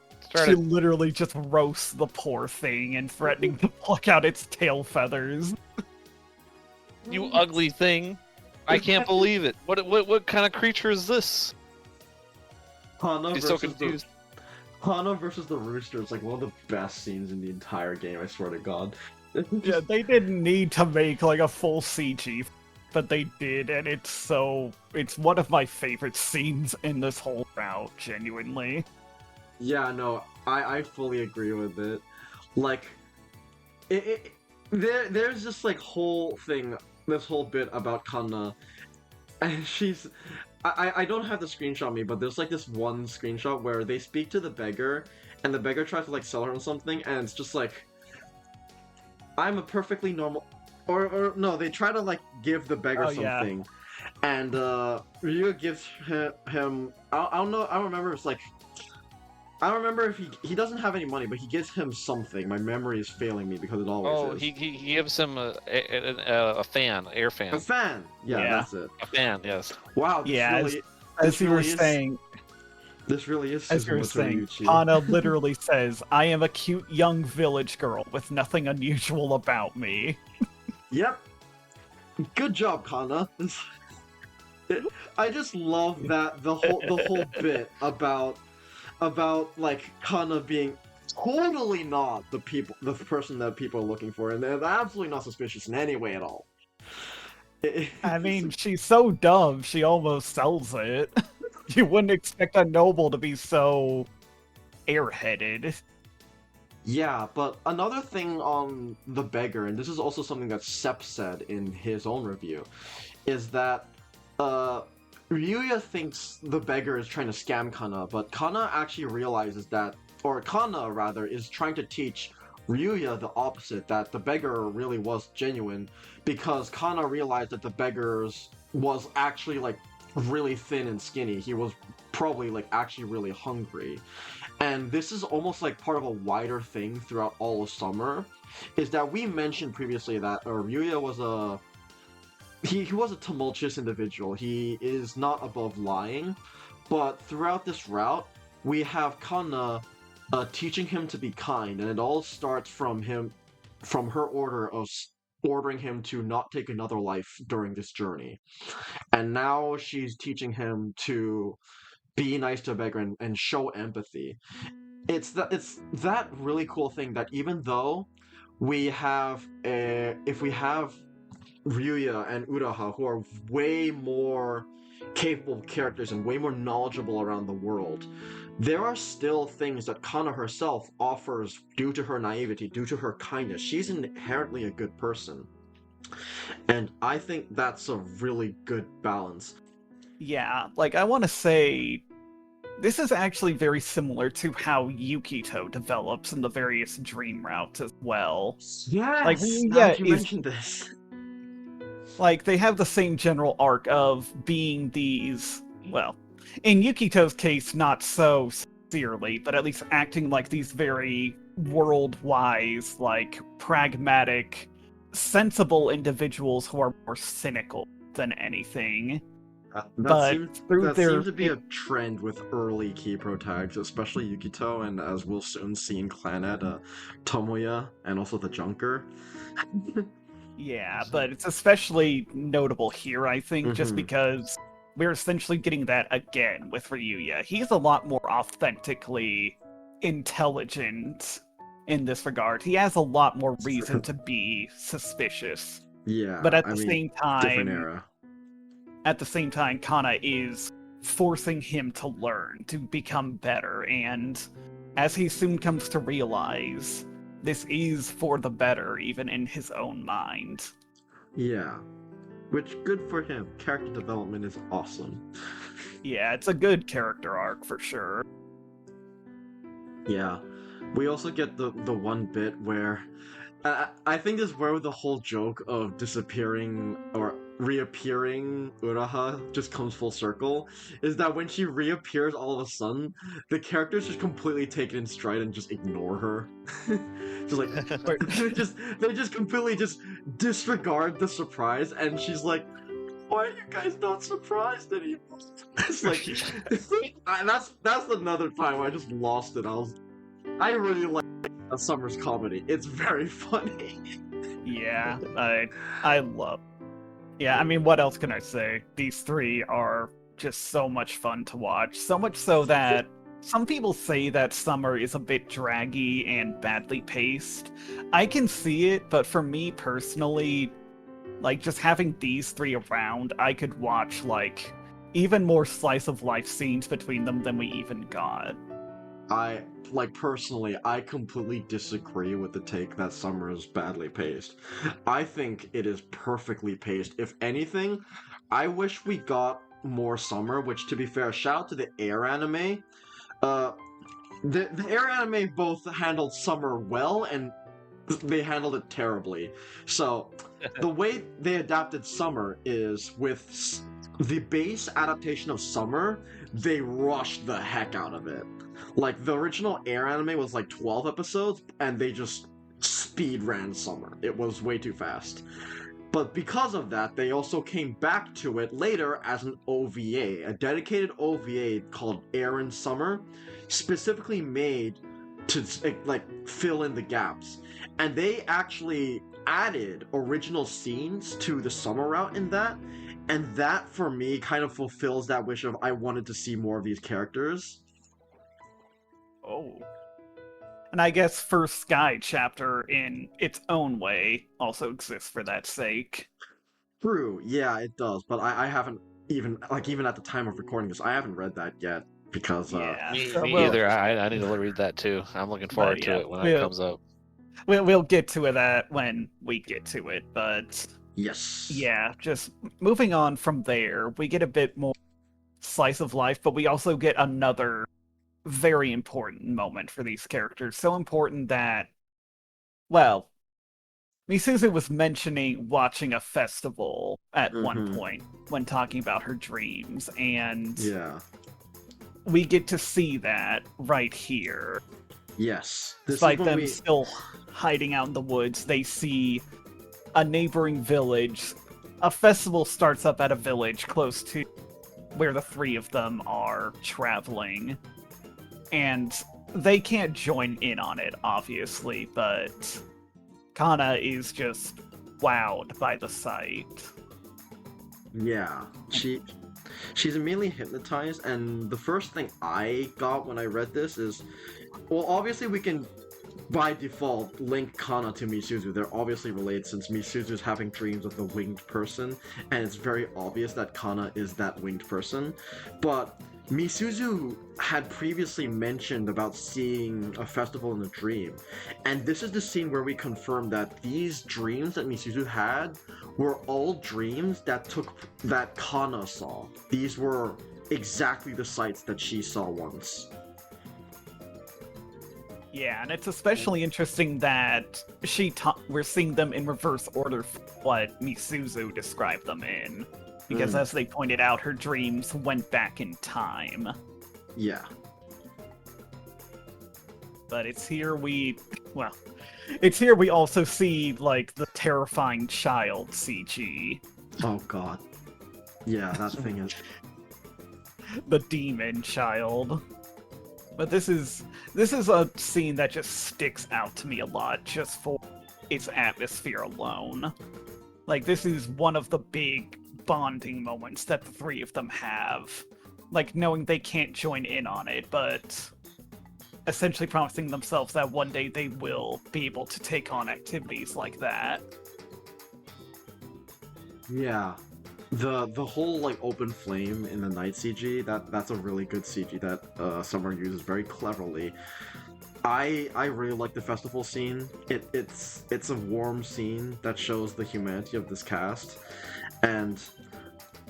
She literally just roasts the poor thing and threatening to pluck out its tail feathers. You ugly thing! I can't believe it. What kind of creature is this? Hana She's so versus confused. Hana versus the rooster is like one of the best scenes in the entire game, I swear to God. Yeah, they didn't need to make like a full CG, but they did, and it's one of my favorite scenes in this whole route, genuinely. Yeah, no, I fully agree with it. Like, there's this like whole thing, this whole bit about Kanna, and I don't have the screenshot of me, but there's like this one screenshot where they speak to the beggar, and the beggar tries to like sell her on something, and it's just like, I'm a perfectly normal, or no, they try to like give the beggar something, and Ryu gives him I don't know, I don't remember, it's like, I don't remember if he doesn't have any money, but he gives him something. My memory is failing me because it always is. He gives him a fan, air fan. A fan. Yeah, that's it. A fan, yes. Wow. As you were saying, this really is. As you were saying, Hana literally says, "I am a cute young village girl with nothing unusual about me." Yep. Good job, Kana. I just love that the whole bit about like Kana being totally not the person that people are looking for, and they're absolutely not suspicious in any way at all. I mean, she's so dumb, she almost sells it. You wouldn't expect a noble to be so airheaded. Yeah, but another thing on the beggar, and this is also something that Sepp said in his own review, is that Ryuya thinks the beggar is trying to scam Kana, but Kana actually realizes that, or Kana rather, is trying to teach Ryuya the opposite, that the beggar really was genuine, because Kana realized that the beggar was actually like really thin and skinny. He was probably like actually really hungry. And this is almost like part of a wider thing throughout all of summer, is that we mentioned previously that Ryuya was he was a tumultuous individual. He is not above lying, but throughout this route, we have Kana teaching him to be kind, and it all starts from her order of ordering him to not take another life during this journey. And now she's teaching him to be nice to a beggar and show empathy. It's that really cool thing that even though if we have Ryuya and Uraha, who are way more capable characters and way more knowledgeable around the world, there are still things that Kana herself offers due to her naivety, due to her kindness. She's inherently a good person. And I think that's a really good balance. Yeah, like, I want to say, this is actually very similar to how Yukito develops in the various dream routes as well. Yes! Like, Now you mentioned this. Like, they have the same general arc of being these, well, in Yukito's case, not so sincerely, but at least acting like these very world-wise, like, pragmatic, sensible individuals who are more cynical than anything. That seems to be a trend with early key pro tags, especially Yukito, and as we'll soon see in Clannad, Tomoya, and also the Junker. Yeah, but it's especially notable here, I think, just because we're essentially getting that again with Ryuya. He's a lot more authentically intelligent in this regard. He has a lot more reason to be suspicious. Yeah, but at the same time, different era. At the same time, Kana is forcing him to learn, to become better, and as he soon comes to realize, this is for the better, even in his own mind. Yeah. Which, good for him. Character development is awesome. Yeah, it's a good character arc for sure. Yeah. We also get the one bit where I think this is where the whole joke of disappearing or reappearing Uraha just comes full circle. Is that when she reappears all of a sudden, the characters just completely take it in stride and just ignore her. Just like they just completely just disregard the surprise, and she's like, "Why are you guys not surprised anymore?" It's like that's another time I just lost it. I really like Summer's comedy. It's very funny. Yeah, I love. Yeah, I mean, what else can I say? These three are just so much fun to watch. So much so that some people say that Summer is a bit draggy and badly paced. I can see it, but for me personally, like just having these three around, I could watch like even more slice of life scenes between them than we even got. Personally, I completely disagree with the take that Summer is badly paced. I think it is perfectly paced. If anything, I wish we got more Summer, which, to be fair, shout out to the Air anime. The Air anime both handled Summer well, and they handled it terribly. So, the way they adapted Summer is with the base adaptation of Summer, they rushed the heck out of it. Like, the original Air anime was like 12 episodes, and they just speed ran Summer. It was way too fast. But because of that, they also came back to it later as an OVA, a dedicated OVA called Air and Summer, specifically made to like fill in the gaps. And they actually added original scenes to the Summer route in that, and that for me kind of fulfills that wish of I wanted to see more of these characters. Oh. And I guess First Sky chapter, in its own way, also exists for that sake. True, yeah, it does, but I haven't even at the time of recording this, I haven't read that yet because Yeah, Me, so me we'll- either. I need to read that too. I'm looking forward yeah, to it when it comes up. We'll get to that when we get to it, but yes, yeah, just moving on from there, we get a bit more slice of life, but we also get another very important moment for these characters. So important that, well, Misuzu was mentioning watching a festival at one point when talking about her dreams, and yeah, we get to see that right here. yes. Despite them still hiding out in the woods, they see a neighboring village. A festival starts up at a village close to where the three of them are traveling. And they can't join in on it, obviously, but Kana is just wowed by the sight. Yeah, she's immediately hypnotized, and the first thing I got when I read this is, well, obviously we can, by default, link Kana to Misuzu. They're obviously related since Misuzu's having dreams of the winged person, and it's very obvious that Kana is that winged person. But Misuzu had previously mentioned about seeing a festival in a dream, and this is the scene where we confirm that these dreams that Misuzu had were all dreams that Kana saw. These were exactly the sights that she saw once. Yeah, and it's especially interesting that we're seeing them in reverse order from what Misuzu described them in. Because as they pointed out, her dreams went back in time. Yeah. But it's here we also see, like, the terrifying child CG. Oh god. Yeah, that thing is... The demon child. But this is a scene that just sticks out to me a lot, just for its atmosphere alone. Like, this is one of the big bonding moments that the three of them have. Like, knowing they can't join in on it, but essentially promising themselves that one day they will be able to take on activities like that. Yeah. The whole, like, open flame in the night CG, that's a really good CG that Summer uses very cleverly. I really like the festival scene. It's a warm scene that shows the humanity of this cast, and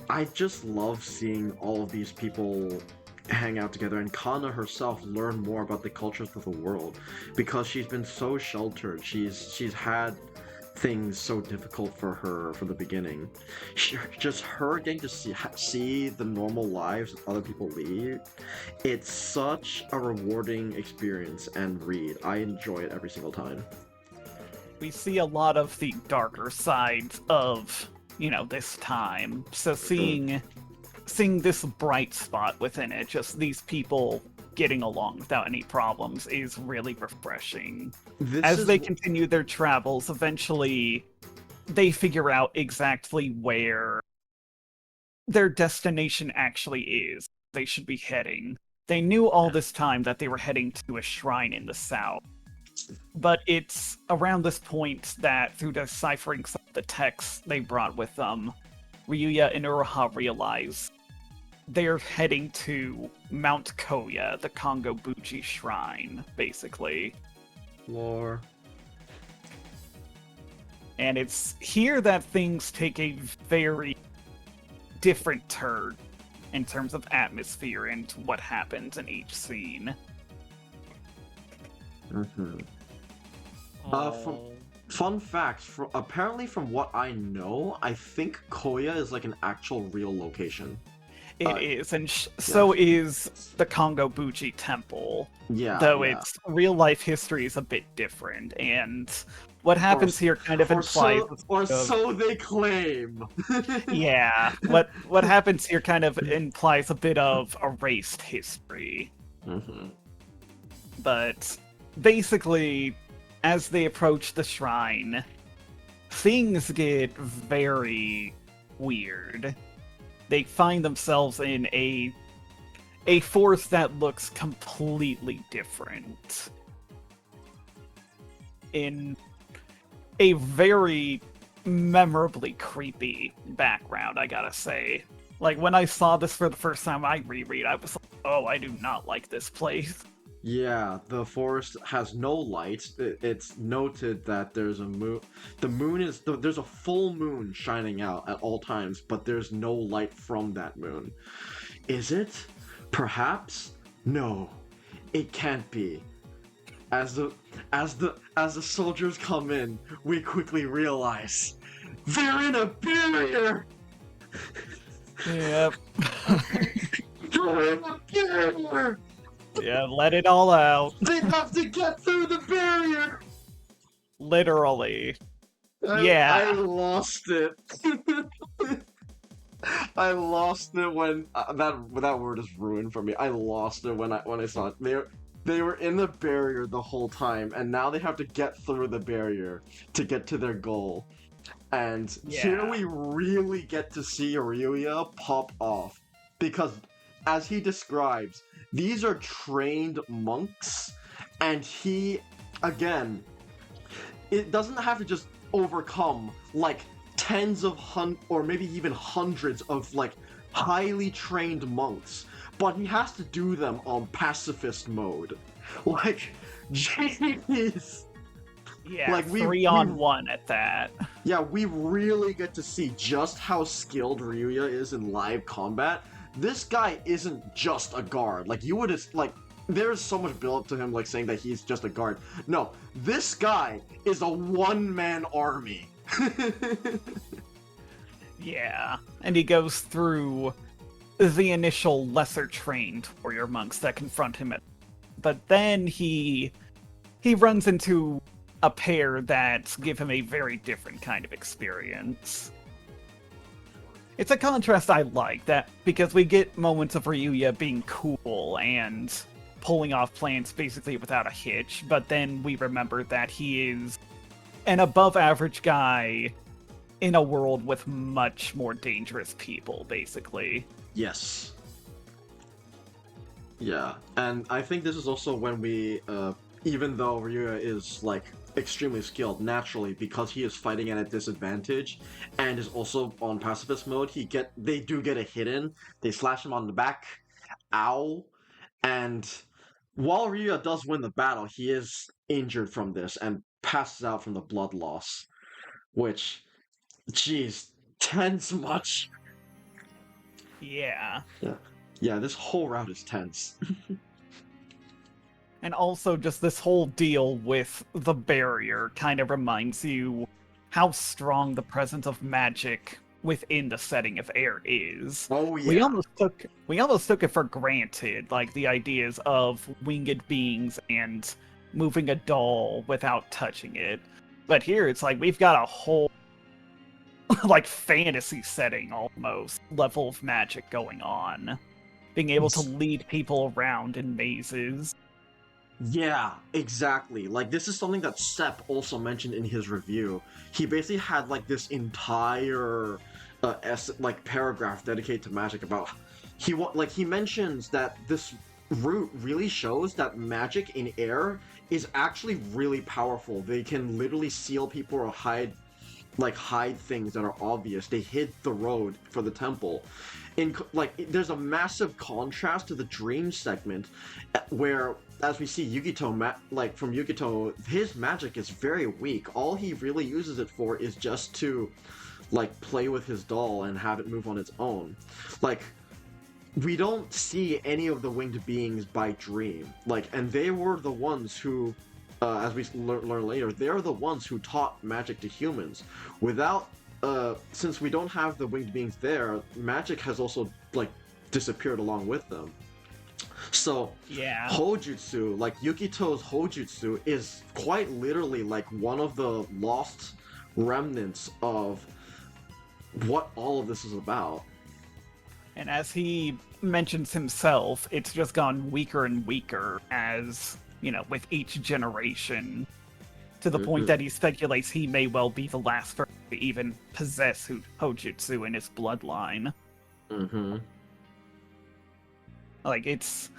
I just love seeing all of these people hang out together, and Kana herself learn more about the cultures of the world because she's been so sheltered. She's had things so difficult for her from the beginning. Just her getting to see the normal lives that other people lead. It's such a rewarding experience and read. I enjoy it every single time. We see a lot of the darker sides of, this time. So seeing this bright spot within it, just these people getting along without any problems, is really refreshing. As they continue their travels, eventually they figure out exactly where their destination actually is. They should be heading. They knew all this time that they were heading to a shrine in the south. But it's around this point that, through deciphering some of the texts they brought with them, Ryuya and Uraha realize they're heading to Mount Koya, the Kongo Buji Shrine, basically. Lore. And it's here that things take a very different turn in terms of atmosphere and what happens in each scene. Fun fact, apparently from what I know, I think Koya is like an actual real location. It is, and so is the Kongo Buji Temple. Yeah. Though its real life history is a bit different, and what happens here kind of implies... So they claim! Yeah, what happens here kind of implies a bit of erased history. But basically, as they approach the shrine, things get very weird. They find themselves in a forest that looks completely different. In a very memorably creepy background, I gotta say. Like, when I saw this for the first time, I was like, oh, I do not like this place. Yeah, the forest has no light. It's noted that there's a moon. The moon is there's a full moon shining out at all times, but there's no light from that moon. Is it? Perhaps? No, it can't be. As the soldiers come in, we quickly realize they're in a barrier. Yep. They're in a barrier. Yeah, let it all out. They have to get through the barrier! Literally. Yeah. I lost it. I lost it when that word is ruined for me. I lost it when I saw it. They were in the barrier the whole time, and now they have to get through the barrier to get to their goal. And here we really get to see Ryuya pop off, because as he describes, these are trained monks, and he, again, it doesn't have to just overcome, like, tens of or maybe even hundreds of, like, highly trained monks, but he has to do them on pacifist mode. Like, jeez! Yeah, like, 3-on-1 at that. Yeah, we really get to see just how skilled Ryuya is in live combat. This guy isn't just a guard. Like, you would just, like, there's so much build up to him, like, saying that he's just a guard. No, this guy is a one-man army. Yeah, and he goes through the initial lesser-trained warrior monks that confront him, but then he runs into a pair that give him a very different kind of experience. It's a contrast I like, that because we get moments of Ryuya being cool and pulling off plans basically without a hitch, but then we remember that he is an above-average guy in a world with much more dangerous people, basically. Yes. Yeah, and I think this is also when we, even though Ryuya is, like, extremely skilled naturally because he is fighting at a disadvantage and is also on pacifist mode, they do get a hit in. They slash him on the back, ow, and while Ryuya does win the battle, he is injured from this and passes out from the blood loss, which, jeez, tense much. Yeah. Yeah, this whole route is tense. And also just this whole deal with the barrier kind of reminds you how strong the presence of magic within the setting of air is. Oh yeah. We almost took it for granted, like the ideas of winged beings and moving a doll without touching it. But here it's like we've got a whole like fantasy setting almost level of magic going on. Being able to lead people around in mazes. Yeah, exactly. Like this is something that Sepp also mentioned in his review. He basically had like this entire paragraph dedicated to magic about he mentions that this route really shows that magic in air is actually really powerful. They can literally seal people or hide things that are obvious. They hid the road for the temple. There's a massive contrast to the dream segment where, as we see Yukito, from Yukito, his magic is very weak. All he really uses it for is just to play with his doll and have it move on its own. We don't see any of the winged beings by dream. And they were the ones who, as we learn later, they're the ones who taught magic to humans. Since we don't have the winged beings there, magic has also disappeared along with them. So yeah, Hojutsu, Yukito's Hojutsu, is quite literally one of the lost remnants of what all of this is about. And as he mentions himself, it's just gone weaker and weaker as, with each generation, to the point that he speculates he may well be the last person to even possess Hojutsu in his bloodline. Mm-hmm. It's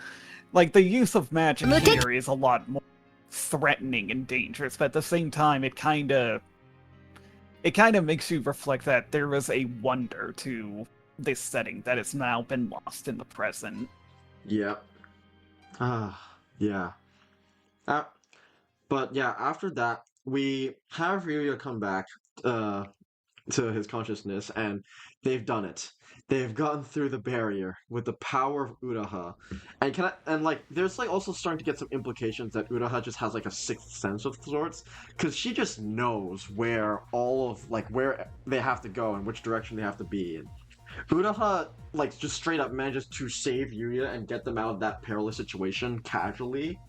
the use of magic here is a lot more threatening and dangerous, but at the same time it kind of makes you reflect that there was a wonder to this setting that has now been lost in the present. Yep. Yeah. But yeah, after that, we have Ryuya come back to his consciousness, and they've done it. They've gotten through the barrier with the power of Uraha. And there's also starting to get some implications that Uraha just has a sixth sense of sorts, because she just knows where where they have to go and which direction they have to be in. Uraha just straight up manages to save Yuya and get them out of that perilous situation casually.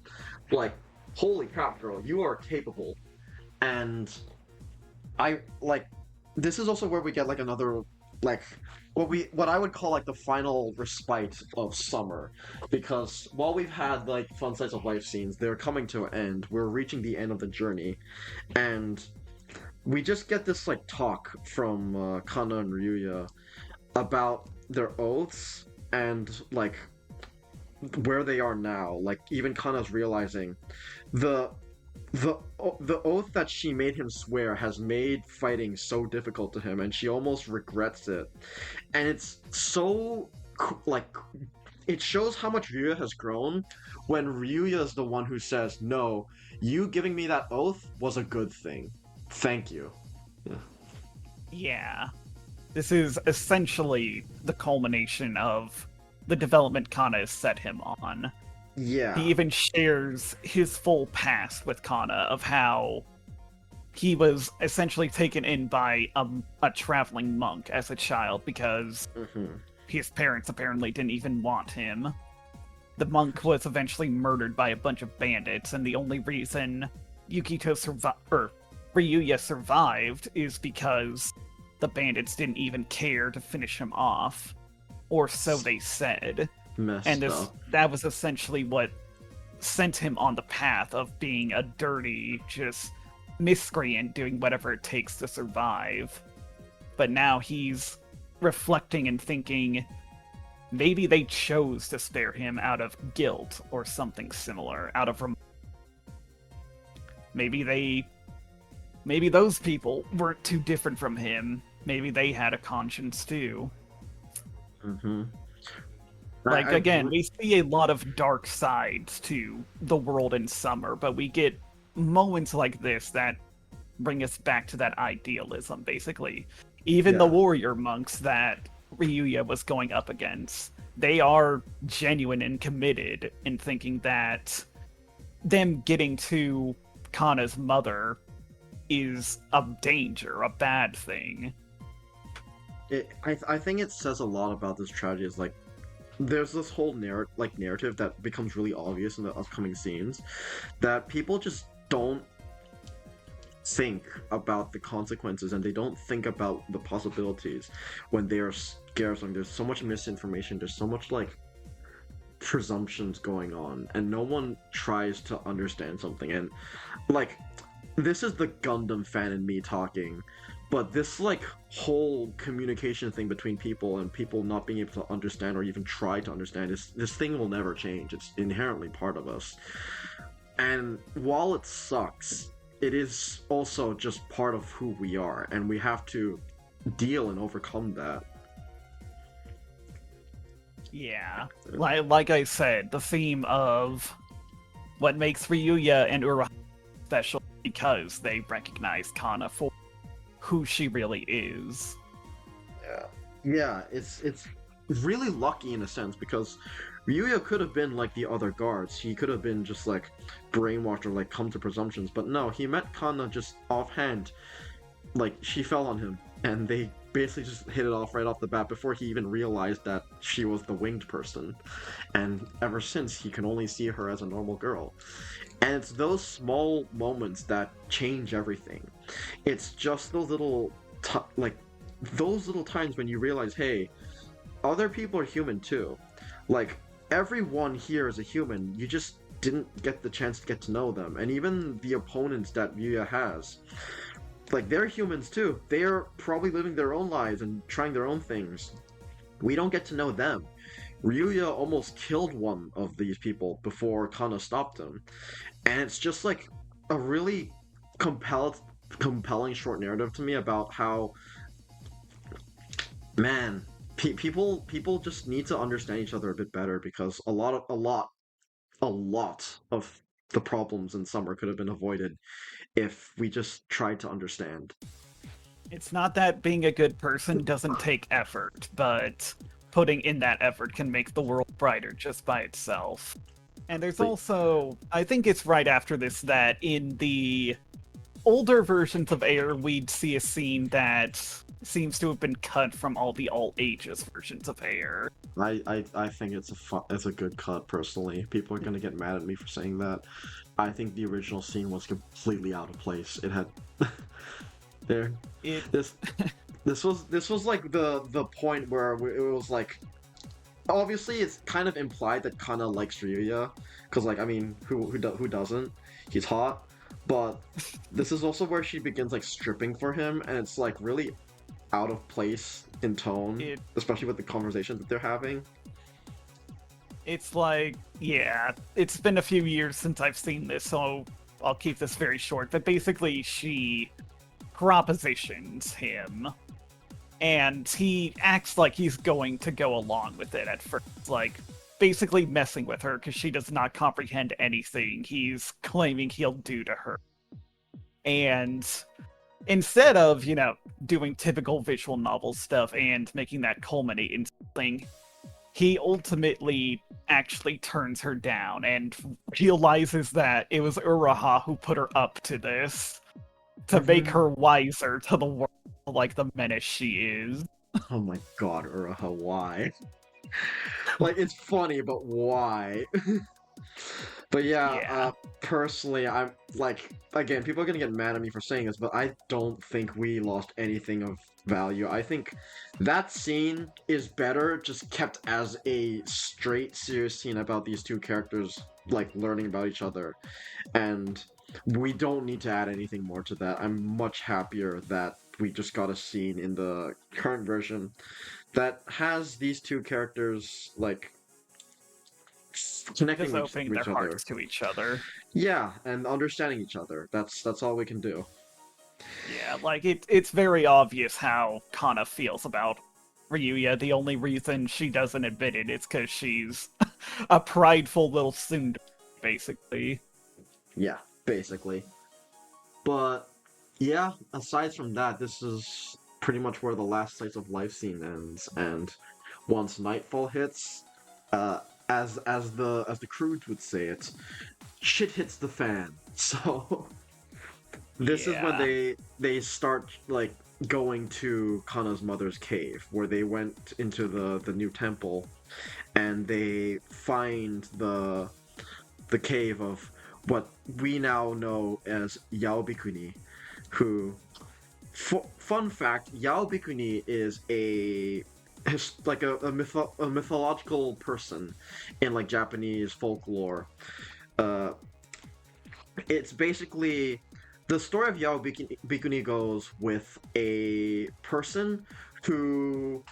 Holy crap, girl, you are capable. And this is also where we get another what I would call the final respite of summer, because while we've had fun slice of life scenes, they're coming to an end. We're reaching the end of the journey, and we just get this talk from Kana and Ryuya about their oaths and where they are now. Even Kana's realizing the oath that she made him swear has made fighting so difficult to him, and she almost regrets it. And it's so it shows how much Ryuya has grown when Ryuya is the one who says, "No, you giving me that oath was a good thing. Thank you." Yeah. This is essentially the culmination of the development Kana has set him on. Yeah. He even shares his full past with Kana of how he was essentially taken in by a traveling monk as a child because his parents apparently didn't even want him. The monk was eventually murdered by a bunch of bandits, and the only reason Ryuya survived is because the bandits didn't even care to finish him off, or so they said. That was essentially what sent him on the path of being a dirty, just miscreant doing whatever it takes to survive. But now he's reflecting and thinking, maybe they chose to spare him out of guilt or something similar, out of maybe those people weren't too different from him. Maybe they had a conscience too. Like, I again, we see a lot of dark sides to the world in summer, but we get moments like this that bring us back to that idealism, basically. Even the Yeah. warrior monks that Ryuya was going up against, they are genuine and committed in thinking that them getting to Kana's mother is a danger, a bad thing. I think it says a lot about this tragedy. Is like there's this whole narrative that becomes really obvious in the upcoming scenes that people just don't think about the consequences and they don't think about the possibilities when they are scared. Like, there's so much misinformation. There's so much like presumptions going on, and no one tries to understand something. And like, this is the Gundam fan in me talking, but this like whole communication thing between people and people not being able to understand or even try to understand is this thing will never change. It's inherently part of us. And while it sucks, it is also just part of who we are, and we have to deal and overcome that. Yeah. Like I said, the theme of what makes Ryuya and Ura special because they recognize Kana for who she really is. Yeah, it's really lucky in a sense because Ryuya could have been like the other guards. He could have been just like brainwashed or like come to presumptions, but no, he met Kana just offhand. Like, she fell on him, and they basically just hit it off right off the bat before he even realized that she was the winged person. And ever since, he can only see her as a normal girl. And it's those small moments that change everything. It's just those little, those little times when you realize, hey, other people are human too. Like, everyone here is a human. You just didn't get the chance to get to know them. And even the opponents that Yuya has, like, they're humans too. They're probably living their own lives and trying their own things. We don't get to know them. Ryuya almost killed one of these people before Kana stopped him. And it's just like a really compelling short narrative to me about how, man, people just need to understand each other a bit better, because a lot of the problems in summer could have been avoided if we just tried to understand. It's not that being a good person doesn't take effort, but putting in that effort can make the world brighter just by itself. And there's also, I think it's right after this that in the older versions of Air, we'd see a scene that seems to have been cut from all the all ages versions of Air. I think it's a good cut personally. People are gonna get mad at me for saying that. I think the original scene was completely out of place. It had there this this was like the point where it was like, obviously it's kind of implied that Kana likes Ryuya, because like, I mean, who doesn't? He's hot. But this is also where she begins like stripping for him, and it's like really out of place in tone, especially with the conversation that they're having. It's like, yeah, it's been a few years since I've seen this, so I'll keep this very short. But basically, she propositions him, and he acts like he's going to go along with it at first, like basically messing with her because she does not comprehend anything he's claiming he'll do to her. And instead of, doing typical visual novel stuff and making that culminate in something, he ultimately actually turns her down and realizes that it was Uraha who put her up to this, to make her wiser to the world like the menace she is. Oh my god, Uraha, why? Like, it's funny, but why? But yeah, personally, I'm like, again, people are gonna get mad at me for saying this, but I don't think we lost anything of value. I think that scene is better just kept as a straight, serious scene about these two characters, like, learning about each other. And we don't need to add anything more to that. I'm much happier that we just got a scene in the current version that has these two characters, like, connecting just opening with their each other. hearts to each other. Yeah, and understanding each other. That's all we can do. Yeah, like, it's very obvious how Kana feels about Ryuya, the only reason she doesn't admit it is because she's a prideful little tsundere, basically. Yeah, basically. But yeah, aside from that, this is pretty much where the last slice of life scene ends. And once nightfall hits, uh, as the crew would say it, shit hits the fan. So this is when Yeah. they start like going to Kana's mother's cave, where they went into the new temple, and they find the cave of what we now know as Yaobikuni, who, fun fact, Yaobikuni is like a mythological person in like Japanese folklore. Uh, it's basically the story of Yaobikuni goes with a person who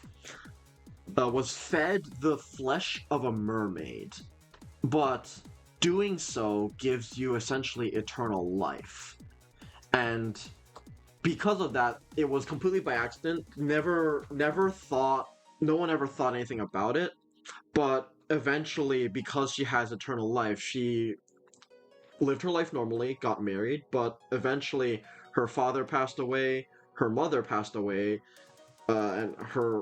was fed the flesh of a mermaid, but doing so gives you essentially eternal life. And because of that, it was completely by accident. Never thought. No one ever thought anything about it. But eventually, because she has eternal life, she lived her life normally, got married, but eventually her father passed away, her mother passed away, and her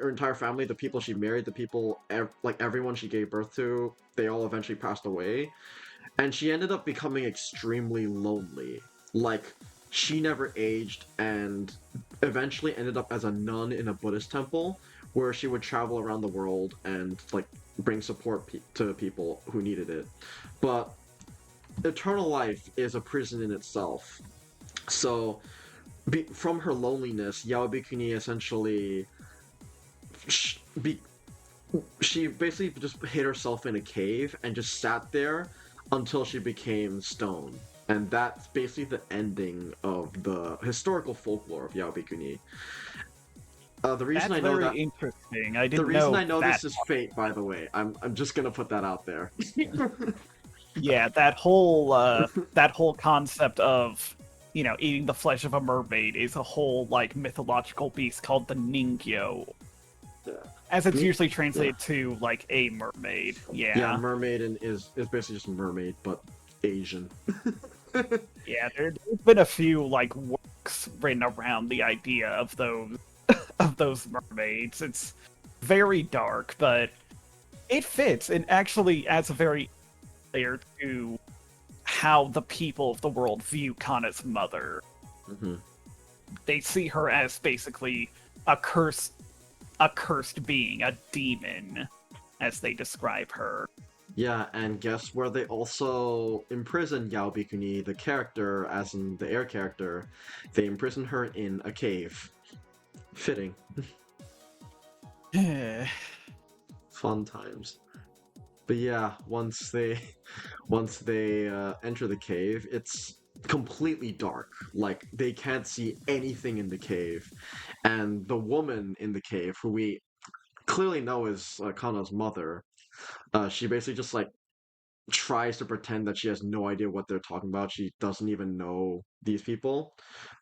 entire family, the people she married, the people like everyone she gave birth to, they all eventually passed away, and she ended up becoming extremely lonely. Like, she never aged, and eventually ended up as a nun in a Buddhist temple, where she would travel around the world and like bring support to people who needed it. But eternal life is a prison in itself. So, from her loneliness, Yaobikuni essentially sh- be- she basically just hid herself in a cave and just sat there until she became stone. And that's basically the ending of the historical folklore of Yaobikuni. The reason That's I know very that interesting. I the didn't reason know I know that. this is fate, by the way, I'm just gonna put that out there. Yeah, that whole concept of, eating the flesh of a mermaid is a whole like mythological beast called the Ningyo, Yeah. as it's Me- usually yeah. translated to like a mermaid. Yeah, Yeah. mermaid is basically just mermaid, but Asian. Yeah, there's been a few like works written around the idea of those of those mermaids. It's very dark, but it fits. It actually adds a very layer to how the people of the world view Kana's mother. Hmm. They see her as basically a cursed being, a demon, as they describe her. Yeah, and guess where they also imprisoned Yao Bikuni, the character, as in the air character? They imprisoned her in a cave. Fitting. Fun times. But yeah, once they enter the cave, it's completely dark. Like, they can't see anything in the cave. And the woman in the cave, who we clearly know is Kana's mother, she basically just like tries to pretend that she has no idea what they're talking about. She doesn't even know these people,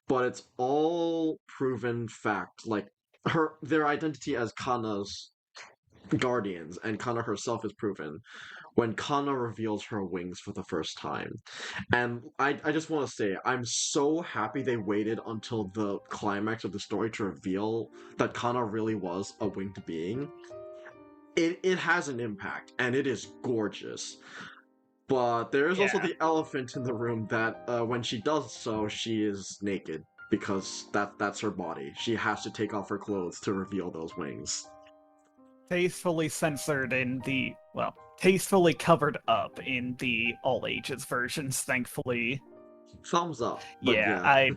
but it's all proven fact. Like, their identity as Kana's guardians, and Kana herself is proven when Kana reveals her wings for the first time. And I just want to say, I'm so happy they waited until the climax of the story to reveal that Kana really was a winged being. It has an impact, and it is gorgeous. But there is also Yeah. the elephant in the room that when she does so, she is naked because that's her body. She has to take off her clothes to reveal those wings. Tastefully censored in the, well, tastefully covered up in the all ages versions, thankfully. Thumbs up, but Yeah, yeah.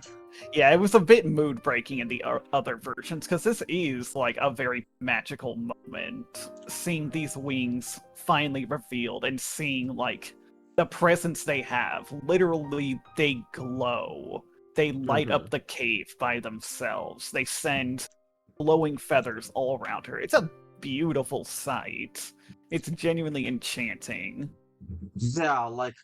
yeah, it was a bit mood breaking in the other versions because this is like a very magical moment. Seeing these wings finally revealed and seeing like the presence they have. Literally, they glow. They light Mhm. up the cave by themselves. They send glowing feathers all around her. It's a beautiful sight. It's genuinely enchanting. Yeah, like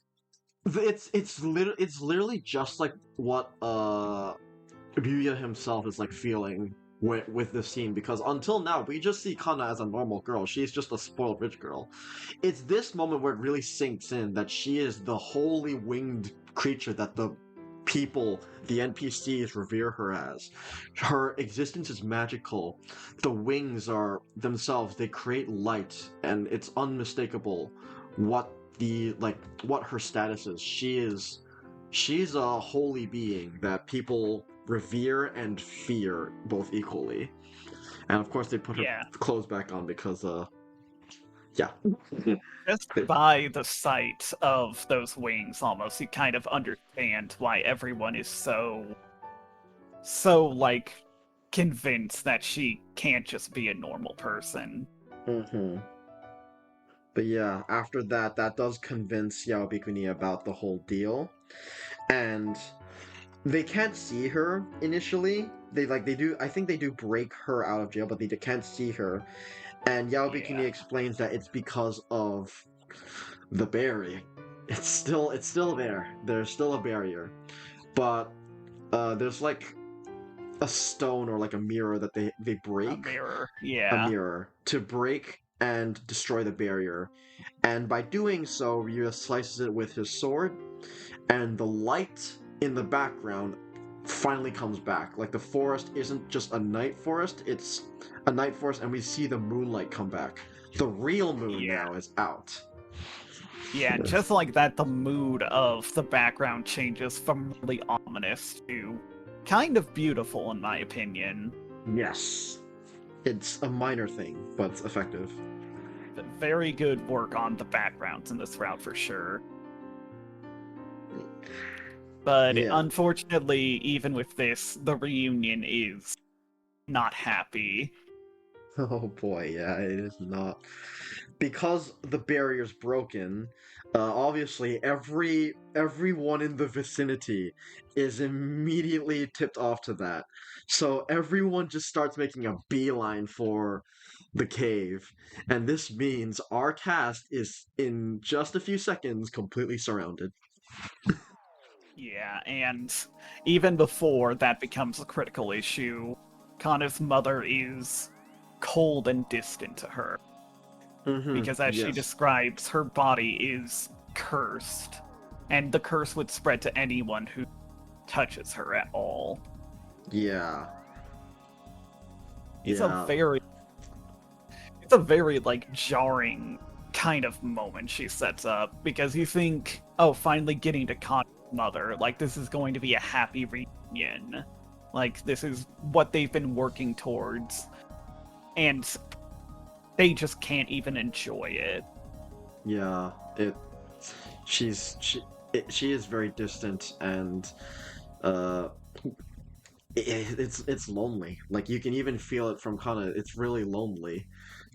it's literally just like what Ryuya himself is like feeling with this scene, because until now we just see Kana as a normal girl. She's just a spoiled rich girl. It's this moment where it really sinks in that she is the holy winged creature that the people, the NPCs, revere her as. Her existence is magical. The wings are themselves, they create light, and it's unmistakable what what her status is. She's a holy being that people revere and fear both equally. And of course they put her clothes back on because yeah. Just by the sight of those wings, almost, you kind of understand why everyone is so like convinced that she can't just be a normal person. But yeah, after that does convince Yao Bikuni about the whole deal. And they can't see her initially. They do, I think they do break her out of jail, but they can't see her. And Yao Bikini explains that it's because of the barrier. It's still there. There's still a barrier. But there's like a stone or like a mirror that they break. A mirror, yeah. A mirror to break and destroy the barrier. And by doing so, Ryu slices it with his sword, and the light in the background finally comes back. Like the forest isn't just a night forest, it's a night forest, and we see the moonlight come back. The real moon now is out. Yeah, just like that, the mood of the background changes from really ominous to kind of beautiful, in my opinion. Yes. It's a minor thing, but it's effective. But very good work on the backgrounds in this route for sure. But unfortunately, even with this, the reunion is not happy. Oh boy, yeah, it is not. Because the barrier's broken, obviously everyone in the vicinity is immediately tipped off to that. So everyone just starts making a beeline for the cave. And this means our cast is, in just a few seconds, completely surrounded. Yeah, and even before that becomes a critical issue, Kana's mother is cold and distant to her. Because as she describes, her body is cursed, and the curse would spread to anyone who touches her at all. Yeah. It's a very like jarring kind of moment she sets up, because you think, oh, finally getting to Kana's mother, like this is going to be a happy reunion. Like this is what they've been working towards. And they just can't even enjoy it. Yeah, she is very distant, and it's lonely. Like you can even feel it from Kana. It's really lonely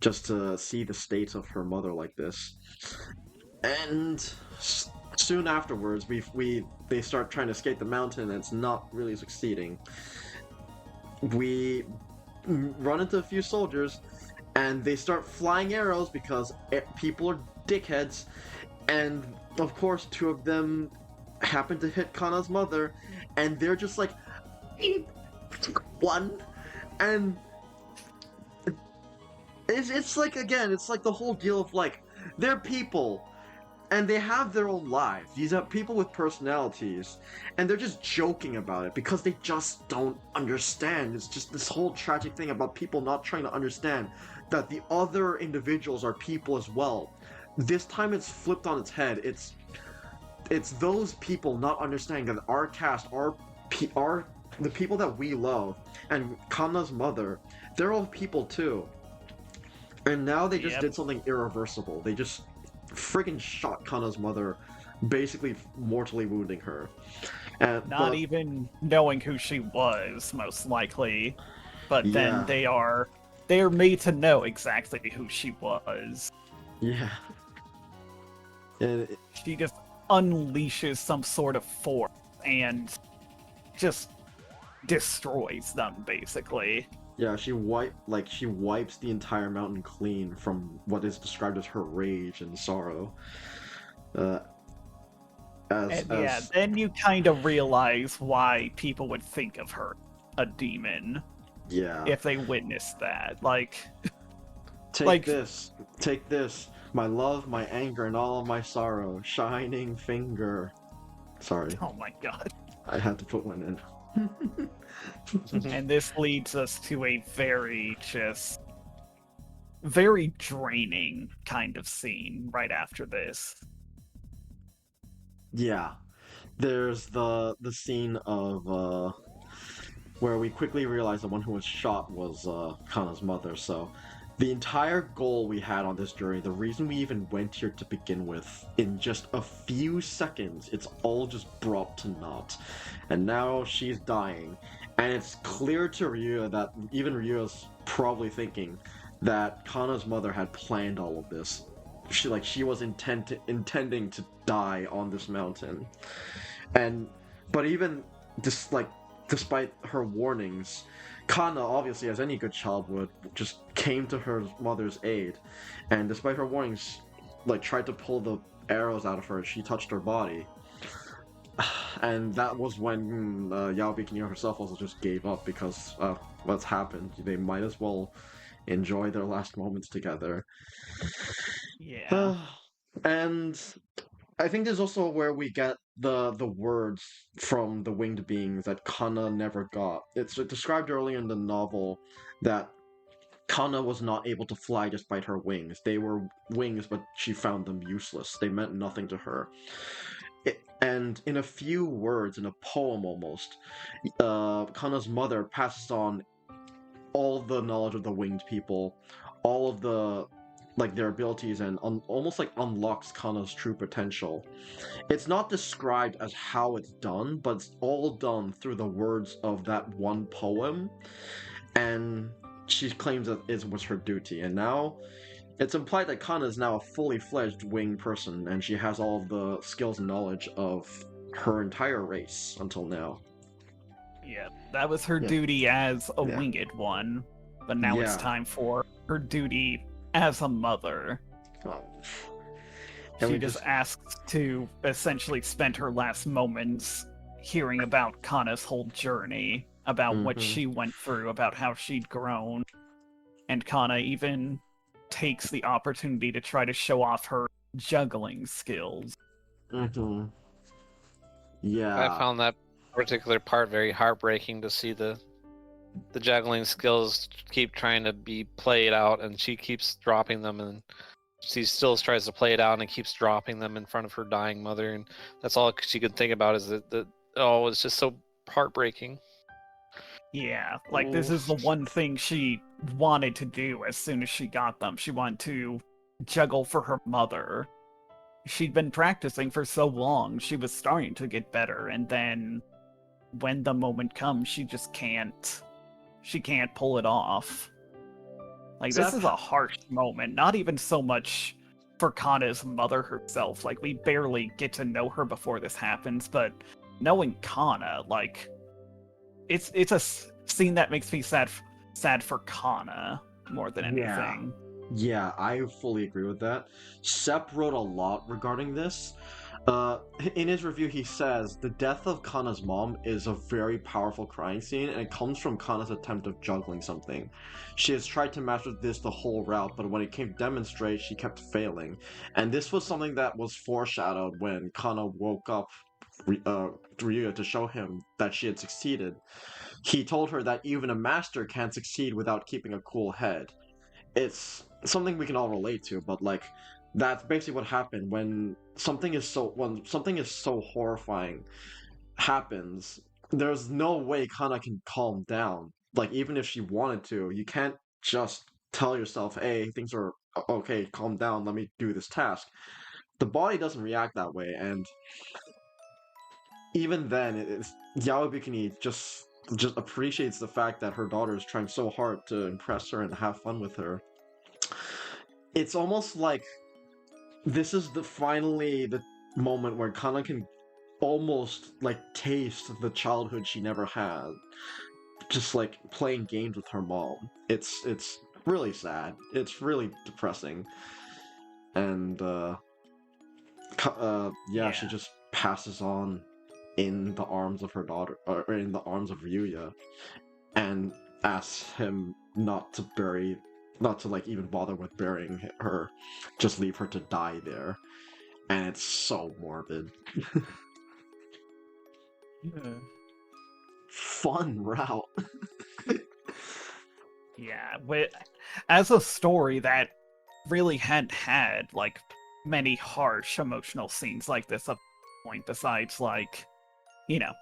just to see the state of her mother like this. And soon afterwards, they start trying to escape the mountain, and it's not really succeeding. We run into a few soldiers, and they start flying arrows because people are dickheads, and of course 2 of them happen to hit Kana's mother, and they're just like, one, and it's like, again, it's like the whole deal of like, they're people, and they have their own lives. These are people with personalities, and they're just joking about it because they just don't understand. It's just this whole tragic thing about people not trying to understand that the other individuals are people as well. This time it's flipped on its head. It's those people not understanding that our cast, the people that we love, and Kana's mother, they're all people too. And now they just did something irreversible. They just friggin' shot Kana's mother, basically mortally wounding her. Not even knowing who she was, most likely. But then they are made to know exactly who she was. Yeah. And she just unleashes some sort of force and just destroys them, basically. Yeah, she wipes the entire mountain clean from what is described as her rage and sorrow. Then you kind of realize why people would think of her a demon. Yeah. if they witnessed that. Like, Take this, my love, my anger, and all of my sorrow, shining finger. Sorry, oh my god. I had to put one in. And this leads us to a very draining kind of scene right after this. Yeah, there's the scene of where we quickly realize the one who was shot was Kana's mother. So the entire goal we had on this journey, the reason we even went here to begin with, in just a few seconds, it's all just brought to naught. And now she's dying. And it's clear to Ryuya that even Ryuya's probably thinking that Kana's mother had planned all of this. She was intending to die on this mountain. But even just despite her warnings, Kana, obviously, as any good child would, just came to her mother's aid, and despite her warnings, tried to pull the arrows out of her. She touched her body, and that was when Yaobikini herself also just gave up because what's happened. They might as well enjoy their last moments together. Yeah. And I think this is also where we get the words from the winged beings that Kana never got. It's described earlier in the novel that Kana was not able to fly despite her wings. They were wings, but she found them useless. They meant nothing to her. And in a few words, in a poem almost, Kana's mother passes on all the knowledge of the winged people, all of the their abilities, and almost unlocks Kana's true potential. It's not described as how it's done, but it's all done through the words of that one poem, and she claims that it was her duty. And now it's implied that Kana is now a fully fledged winged person, and she has all of the skills and knowledge of her entire race until now. Yeah, that was her Yeah. duty as a Yeah. winged one, but now it's Yeah. time for her duty as a mother. Oh. And She we just asks to essentially spend her last moments hearing about Kana's whole journey, about what Mhm. she went through, about how she'd grown. And Kana even takes the opportunity to try to show off her juggling skills. Mhm. I Yeah. found that particular part very heartbreaking to see the juggling skills keep trying to be played out, and she keeps dropping them, and she still tries to play it out and keeps dropping them in front of her dying mother, and that's all she could think about is that it's just so heartbreaking. Yeah, like this is the one thing she wanted to do as soon as she got them. She wanted to juggle for her mother. She'd been practicing for so long, she was starting to get better, and then when the moment comes, she just can't. She can't pull it off. Like, this is a harsh moment, not even so much for Kana's mother herself. Like, we barely get to know her before this happens, but knowing Kana, like, it's a scene that makes me sad for Kana more than anything. Yeah, I fully agree with that. Sepp wrote a lot regarding this. In his review, he says the death of Kana's mom is a very powerful crying scene, and it comes from Kana's attempt of juggling something. She has tried to master this the whole route, but when it came to demonstrate, she kept failing. And this was something that was foreshadowed when Kana woke up Ryuya to show him that she had succeeded. He told her that even a master can't succeed without keeping a cool head. It's something we can all relate to, but that's basically what happened when something is so horrifying happens. There's no way Kana can calm down. Even if she wanted to, you can't just tell yourself, "Hey, things are okay. Calm down. Let me do this task." The body doesn't react that way, and even then, Yao Bikini just appreciates the fact that her daughter is trying so hard to impress her and have fun with her. It's almost like this is finally the moment where Kana can almost taste the childhood she never had, just playing games with her mom. It's really sad. It's really depressing, and she just passes on in the arms of her daughter, or in the arms of Ryuya. And asks him not to like even bother with burying her, just leave her to die there, and it's so morbid. Yeah. Fun route. Yeah, as a story that really hadn't had like many harsh emotional scenes like this up to the point, besides like,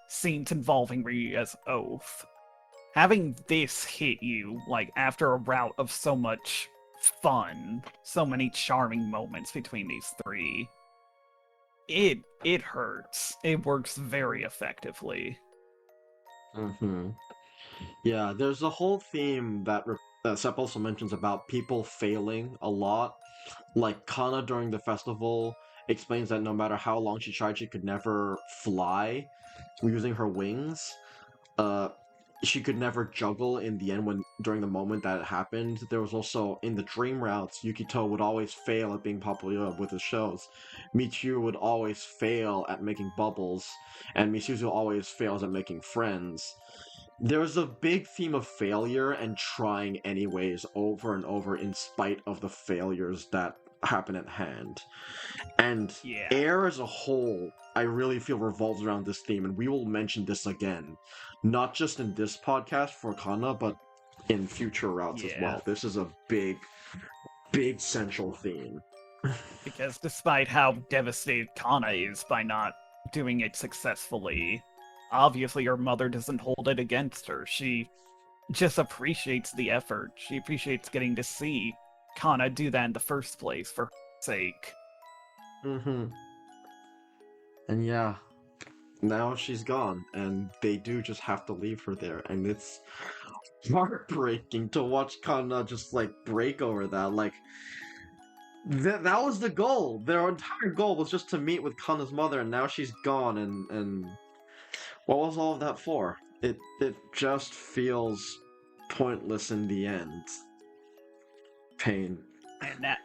scenes involving Ryuya's oath. Having this hit you like after a route of so much fun, so many charming moments between these three, it hurts. It works very effectively. Mm-hmm. Yeah, there's a whole theme that Sepp also mentions about people failing a lot. Like Kana during the festival explains that no matter how long she tried, she could never fly using her wings. Uh, she could never juggle in the end when during the moment that it happened. There was also in the dream routes, Yukito would always fail at being popular with his shows. Michiru would always fail at making bubbles, and Misuzu always fails at making friends. There's a big theme of failure and trying anyways over and over in spite of the failures that happen at hand. And Yeah. Air as a whole, I really feel revolves around this theme, and we will mention this again. Not just in this podcast for Kana, but in future routes as well. This is a big, big central theme. Because despite how devastated Kana is by not doing it successfully, obviously her mother doesn't hold it against her. She just appreciates the effort. She appreciates getting to see Kana do that in the first place for her sake. Mm-hmm. And yeah, now she's gone, and they do just have to leave her there, and it's heartbreaking to watch Kana just like break over that. Like that was the goal. Their entire goal was just to meet with Kana's mother, and now she's gone, and what was all of that for? It just feels pointless in the end. Pain.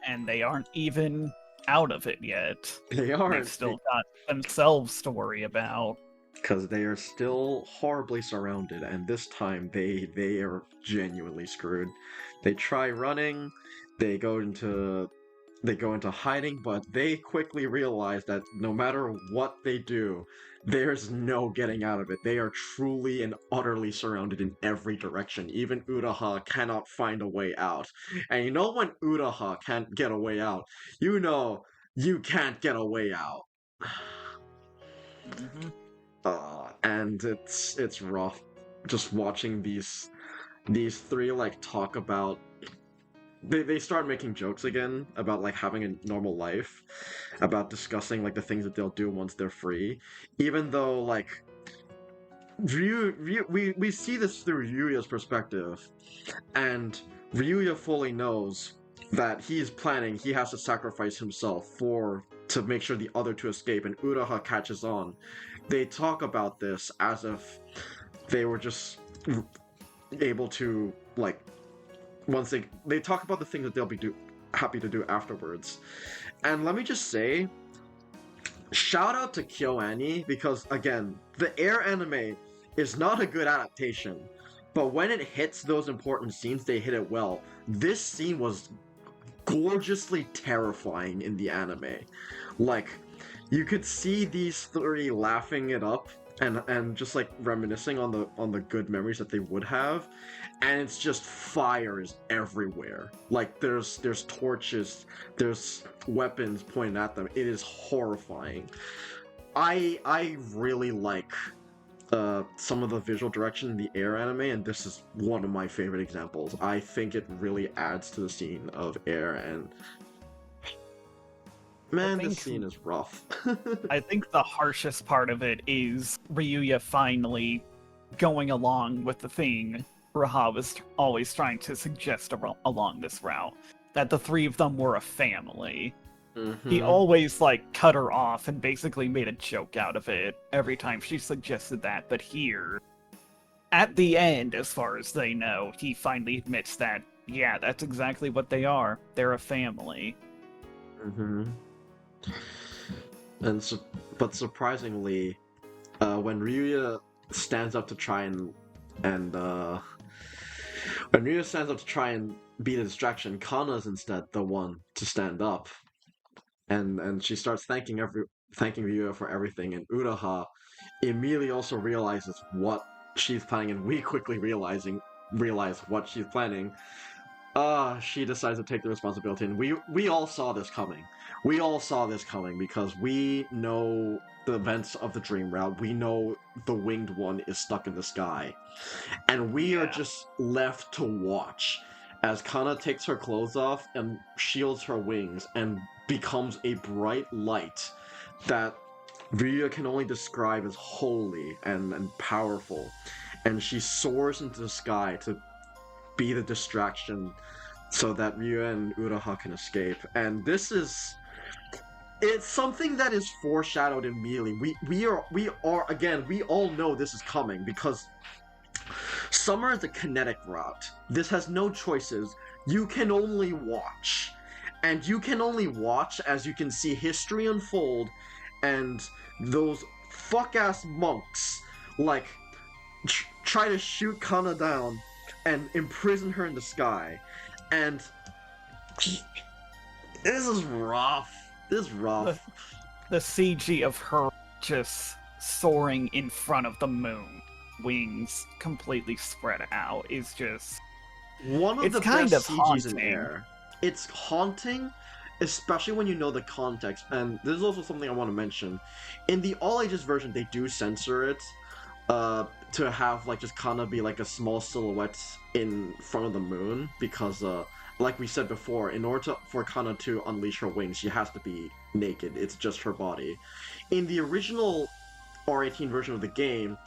And they aren't even out of it yet. They aren't. They've still got themselves to worry about. Because they are still horribly surrounded, and this time they are genuinely screwed. They try running, they go into hiding, but they quickly realize that no matter what they do, there's no getting out of it. They are truly and utterly surrounded in every direction. Even Uraha cannot find a way out. And you know when Uraha can't get a way out, you know you can't get a way out. Mm-hmm. And it's rough just watching these three like talk about they start making jokes again about like having a normal life, about discussing like the things that they'll do once they're free, even though like we see this through Ryuya's perspective, and Ryuya fully knows that he has to sacrifice himself to make sure the other two escape, and Uraha catches on. They talk about this as if they were just able to like once they talk about the things that they'll be happy to do afterwards. And let me just say, shout out to KyoAni, because again, the Air anime is not a good adaptation, but when it hits those important scenes, they hit it well. This scene was gorgeously terrifying in the anime. Like, you could see these three laughing it up and just like reminiscing on the good memories that they would have, and it's just fires everywhere. Like there's torches, there's weapons pointed at them. It is horrifying. I really like some of the visual direction in the Air anime, and this is one of my favorite examples. I think it really adds to the scene of Air, and man, this scene is rough. I think the harshest part of it is Ryuya finally going along with the thing Raha was always trying to suggest along this route, that the three of them were a family. Mm-hmm. He always like cut her off and basically made a joke out of it every time she suggested that, but here, at the end, as far as they know, he finally admits that, yeah, that's exactly what they are. They're a family. Mm-hmm. But surprisingly, when Ryuya stands up to try and When Ryu stands up to try and be the distraction, Kana's instead the one to stand up, and she starts thanking Ryu for everything, and Uraha immediately also realizes what she's planning, and we quickly realize what she's planning. She decides to take the responsibility, and we all saw this coming. We all saw this coming because we know the events of the dream route. We know the winged one is stuck in the sky, and we are just left to watch as Kana takes her clothes off and shields her wings and becomes a bright light that Ryu can only describe as holy and powerful, and she soars into the sky to be the distraction so that Ryu and Uraha can escape. And it's something that is foreshadowed immediately. We all know this is coming because Summer is a kinetic route. This has no choices. You can only watch. And you can only watch as you can see history unfold and those fuck-ass monks, like, try to shoot Kana down and imprison her in the sky. And this is rough. This is rough. The CG of her just soaring in front of the moon, wings completely spread out, is just... One of it's the kind best of CGs in haunting. air. It's haunting, especially when you know the context. And this is also something I want to mention. In the All Ages version, they do censor it to have like just Kana be like a small silhouette in front of the moon because like we said before, in order for Kana to unleash her wings, she has to be naked. It's just her body. In the original R18 version of the game,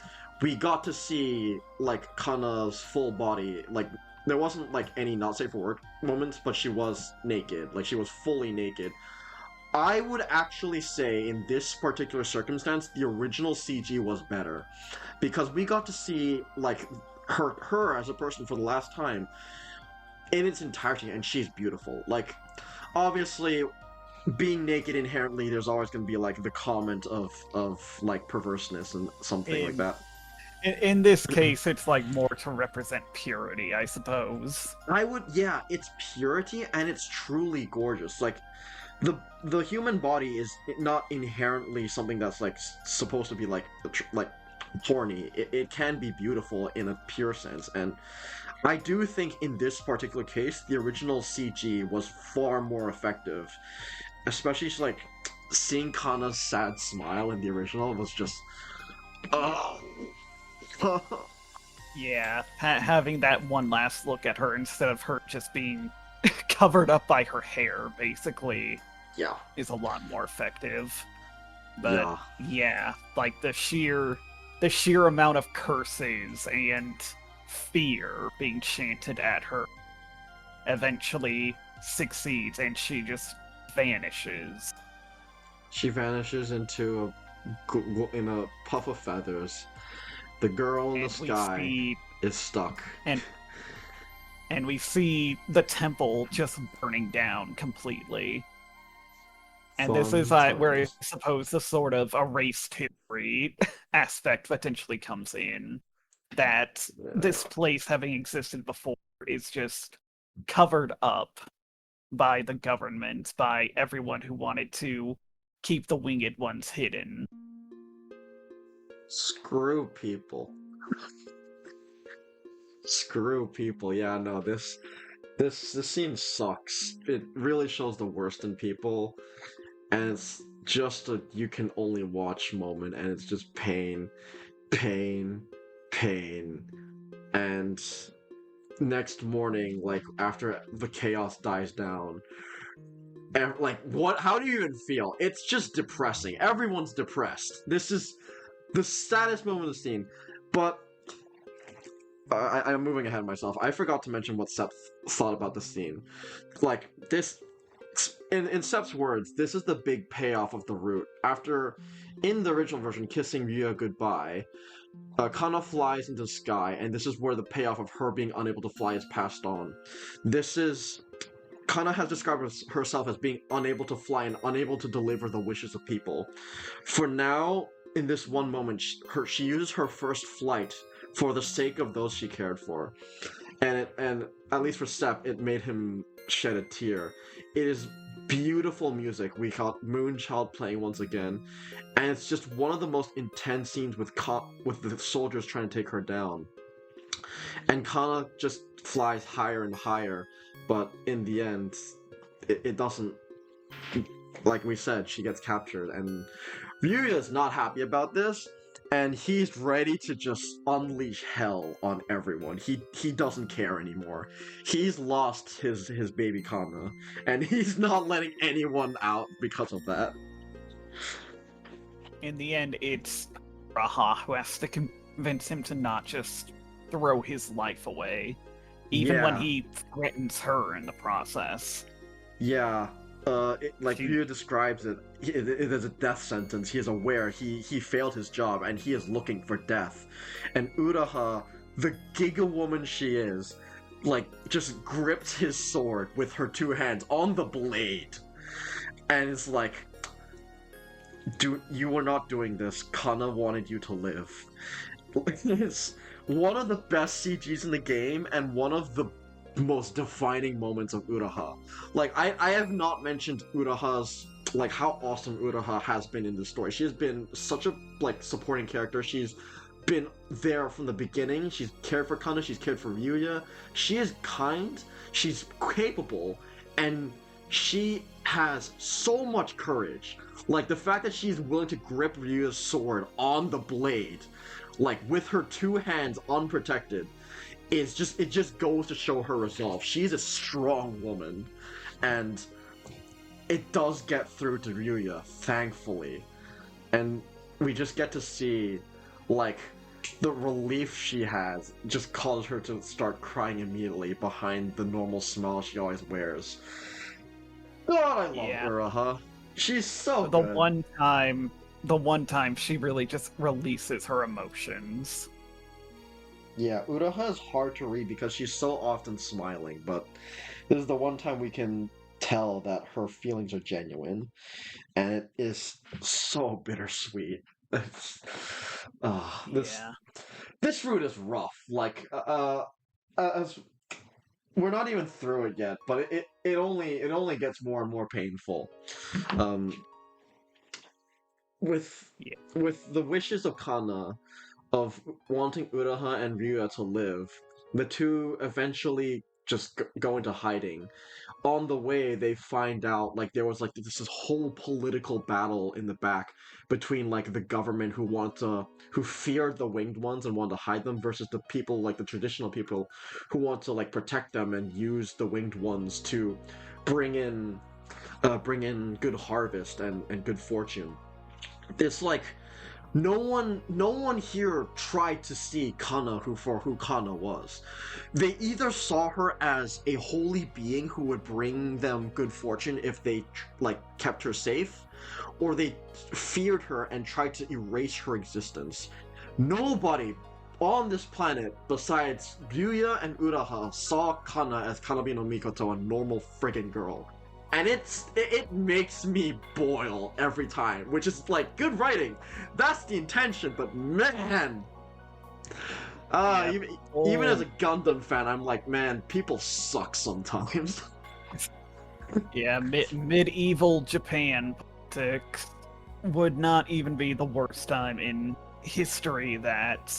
we got to see like Kana's full body. Like there wasn't like any not safe for work moments, but she was naked. Like she was fully naked. I would actually say in this particular circumstance, the original CG was better because we got to see like her as a person for the last time in its entirety, and she's beautiful. Like, obviously, being naked inherently, there's always going to be like the comment of like perverseness and something like that. In this case, it's like more to represent purity, I suppose. Yeah, it's purity and it's truly gorgeous. Like, the human body is not inherently something that's like supposed to be like horny. It can be beautiful in a pure sense, and I do think in this particular case, the original CG was far more effective. Especially like seeing Kana's sad smile in the original was just, oh. Yeah, having that one last look at her instead of her just being covered up by her hair, basically, Yeah. is a lot more effective. But yeah, like the sheer amount of curses and fear being chanted at her eventually succeeds, and she just vanishes. She vanishes into in a puff of feathers. The girl in the sky is stuck. And we see the temple just burning down completely. And this is where I suppose the sort of erased history aspect potentially comes in. That this place, having existed before, is just covered up by the government, by everyone who wanted to keep the winged ones hidden. Screw people. Screw people. Yeah, no, this scene sucks. It really shows the worst in people, and it's just a you can only watch moment, and it's just pain, pain, pain. And next morning, like after the chaos dies down, and like how do you even feel? It's just depressing. Everyone's depressed. This is the saddest moment of the scene. But I'm moving ahead of myself. I forgot to mention what Sepp thought about the scene. Like this, in Sepp's words, this is the big payoff of the route. After, in the original version, kissing Ryu goodbye, Kana flies into the sky, and this is where the payoff of her being unable to fly is passed on. Kana has described herself as being unable to fly and unable to deliver the wishes of people. For now, in this one moment, she uses her first flight for the sake of those she cared for. and at least for Sep, it made him shed a tear. It is beautiful music. We got Moonchild playing once again, and it's just one of the most intense scenes with the soldiers trying to take her down. And Kana just flies higher and higher, but in the end, it doesn't. Like we said, she gets captured, and Ryuya's not happy about this, and he's ready to just unleash hell on everyone. He doesn't care anymore. He's lost his baby Kana, and he's not letting anyone out because of that. In the end, it's Raha who has to convince him to not just throw his life away, even when he threatens her in the process. Yeah. Like Ryu describes it, it is a death sentence. He is aware he failed his job and he is looking for death. And Uraha, the Giga woman she is, like just grips his sword with her two hands on the blade, and it's like, you were not doing this. Kana wanted you to live. It's one of the best CGs in the game and one of the most defining moments of Uraha. Like, I have not mentioned Uraha's, like, how awesome Uraha has been in this story. She has been such a, like, supporting character. She's been there from the beginning. She's cared for Kana, she's cared for Ryuya. She is kind, she's capable, and she has so much courage. Like, the fact that she's willing to grip Ryuya's sword on the blade, like, with her two hands unprotected, it just goes to show her resolve. She's a strong woman, and it does get through to Ryuya, thankfully. And we just get to see, like, the relief she has just causes her to start crying immediately behind the normal smile she always wears. God, I love Uraha. She's so the good. The one time she really just releases her emotions. Yeah, Uraha is hard to read because she's so often smiling, but this is the one time we can tell that her feelings are genuine, and it is so bittersweet. This route is rough. Like, as we're not even through it yet, but it only gets more and more painful. With the wishes of Kana, of wanting Uraha and Ryuya to live, the two eventually just go into hiding. On the way, they find out, like, there was, like, this whole political battle in the back between, like, the government who feared the Winged Ones and wanted to hide them, versus the people, like, the traditional people who want to, like, protect them and use the Winged Ones to bring in good harvest and good fortune. It's like, no one here tried to see Kana for who Kana was. They either saw her as a holy being who would bring them good fortune if they, like, kept her safe, or they feared her and tried to erase her existence. Nobody on this planet besides Ryuya and Uraha saw Kana as Kanabi no Mikoto, a normal friggin' girl. And it makes me boil every time, which is, like, good writing. That's the intention, but man, even as a Gundam fan, I'm like, man, people suck sometimes. Yeah, medieval Japan politics would not even be the worst time in history that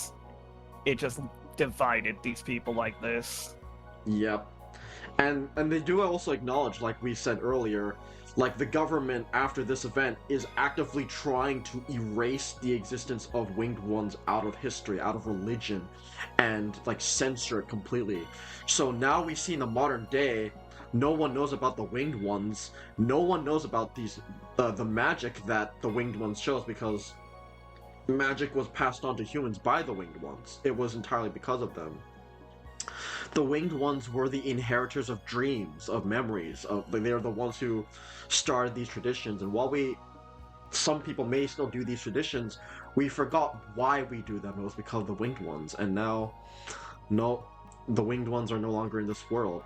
it just divided these people like this. Yep. And they do also acknowledge, like we said earlier, like, the government after this event is actively trying to erase the existence of Winged Ones out of history, out of religion, and, like, censor it completely. So now we see in the modern day, no one knows about the Winged Ones, no one knows about these the magic that the Winged Ones shows, because magic was passed on to humans by the Winged Ones. It was entirely because of them. The Winged Ones were the inheritors of dreams, of memories. They're the ones who started these traditions. And while some people may still do these traditions, we forgot why we do them. It was because of the Winged Ones. And now, no, the Winged Ones are no longer in this world.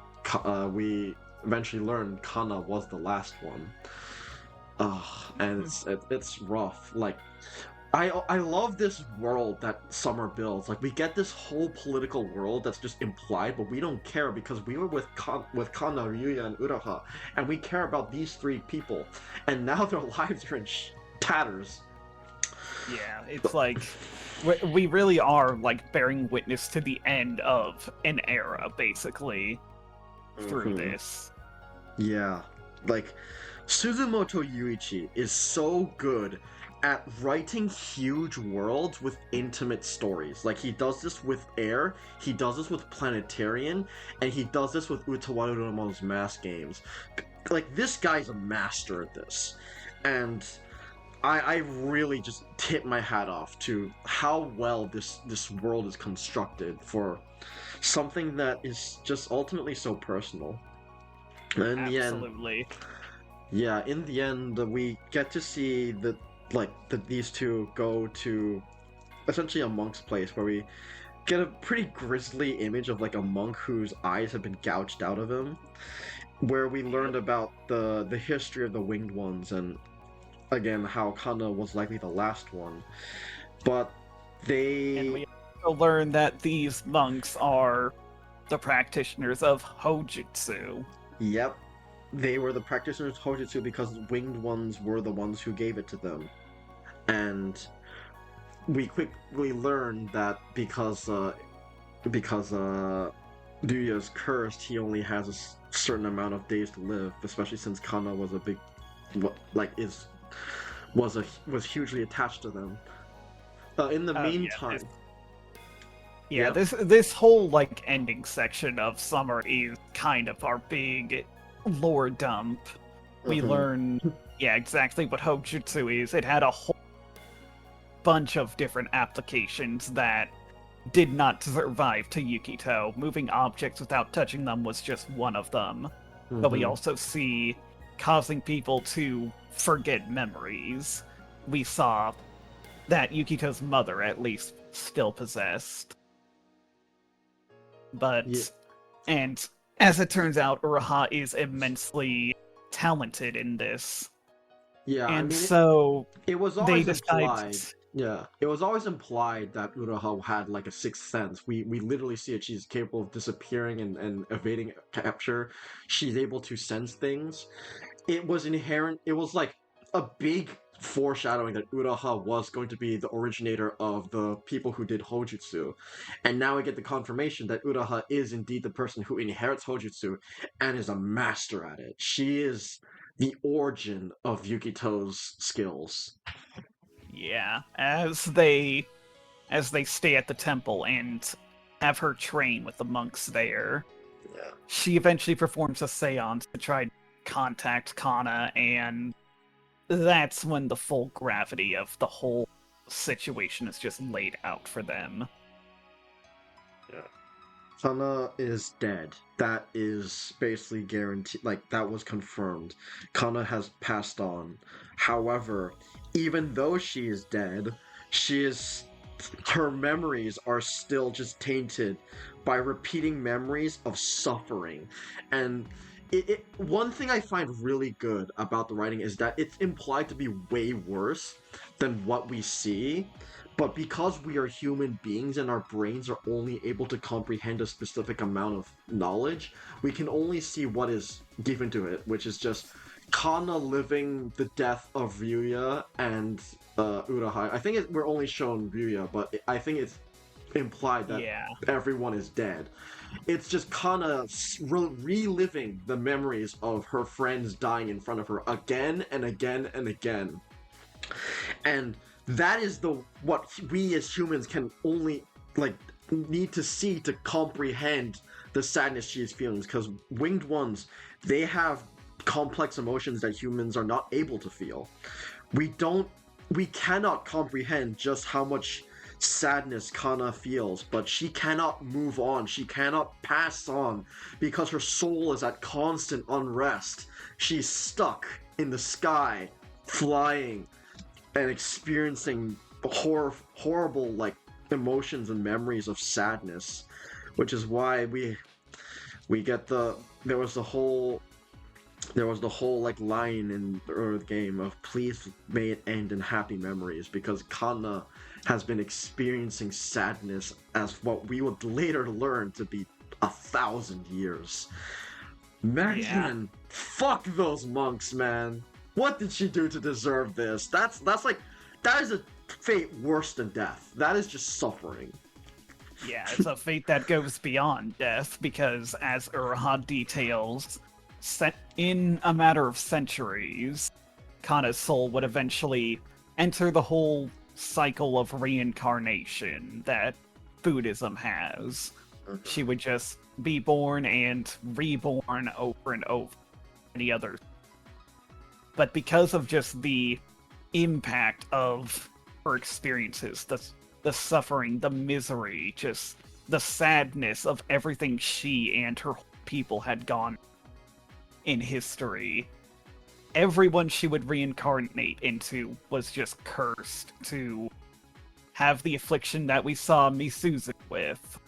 We eventually learned Kana was the last one. And it's rough. Like, I love this world that Summer builds. Like we get this whole political world that's just implied, but we don't care because we were with Kana, Ryuya, and Uraha, and we care about these three people, and now their lives are in tatters. Yeah, it's like we really are like bearing witness to the end of an era, basically, through this. Yeah, like Suzumoto Yuichi is so good at writing huge worlds with intimate stories. Like he does this with Air, he does this with Planetarian, and he does this with Utawaru Urumo's Mass Games. Like this guy's a master at this, and I really just tip my hat off to how well this world is constructed for something that is just ultimately so personal. And in the end, Absolutely. yeah, in the end, we get to see these two go to essentially a monk's place where we get a pretty grisly image of like a monk whose eyes have been gouged out of him, where we learned about the history of the winged ones and again how Kana was likely the last one. But And we also learn that these monks are the practitioners of Hojutsu. Yep. They were the practitioners of Hojutsu because winged ones were the ones who gave it to them. And we quickly learned that because Ryuya's cursed, he only has a certain amount of days to live, especially since Kana was a big was hugely attached to them. In the meantime, yeah, this whole like ending section of Summer is kind of our big lore dump. We learn, exactly what Hojutsu is. It had a whole bunch of different applications that did not survive to Yukito. Moving objects without touching them was just one of them. But we also see causing people to forget memories. We saw that Yukito's mother, at least, still possessed. But, and as it turns out, Uraha is immensely talented in this. Yeah, And I mean, so it was always they decide. implied. Yeah, it was always implied that Uraha had like a sixth sense. We literally see it. She's capable of disappearing and evading capture. She's able to sense things. It was inherent. It was like a big foreshadowing that Uraha was going to be the originator of the people who did Hojutsu. And now we get the confirmation that Uraha is indeed the person who inherits Hojutsu and is a master at it. She is the origin of Yukito's skills. Yeah, as they stay at the temple and have her train with the monks there. Yeah. She eventually performs a seance to try to contact Kana, and that's when the full gravity of the whole situation is just laid out for them. Yeah. Kana is dead. That is basically guaranteed. Like, that was confirmed. Kana has passed on. However, even though she is dead, her memories are still just tainted by repeating memories of suffering. And one thing I find really good about the writing is that it's implied to be way worse than what we see. But because we are human beings and our brains are only able to comprehend a specific amount of knowledge, we can only see what is given to it, which is just Kana living the death of Ryuya and Urahai. I think we're only shown Ryuya, but I think it's implied that everyone is dead. It's just Kana reliving the memories of her friends dying in front of her again and again and again. And that is what we as humans can only need to see to comprehend the sadness she is feeling. Because winged ones, they have complex emotions that humans are not able to feel. We cannot comprehend just how much sadness Kana feels, but she cannot move on. She cannot pass on because her soul is at constant unrest. She's stuck in the sky, flying and experiencing horrible emotions and memories of sadness, which is why we get there was the whole there was the whole like line in the early game of please may it end in happy memories because Kana has been experiencing sadness as what we would later learn to be 1,000 years. Man, fuck those monks, man. What did she do to deserve this? That's like that is a fate worse than death. That is just suffering. Yeah, it's a fate that goes beyond death because, as Uraha details, set in a matter of centuries, Kana's soul would eventually enter the whole cycle of reincarnation that Buddhism has. She would just be born and reborn over and over. Any other. But because of just the impact of her experiences, the suffering, the misery, just the sadness of everything she and her people had gone in history, everyone she would reincarnate into was just cursed to have the affliction that we saw Misuzu with.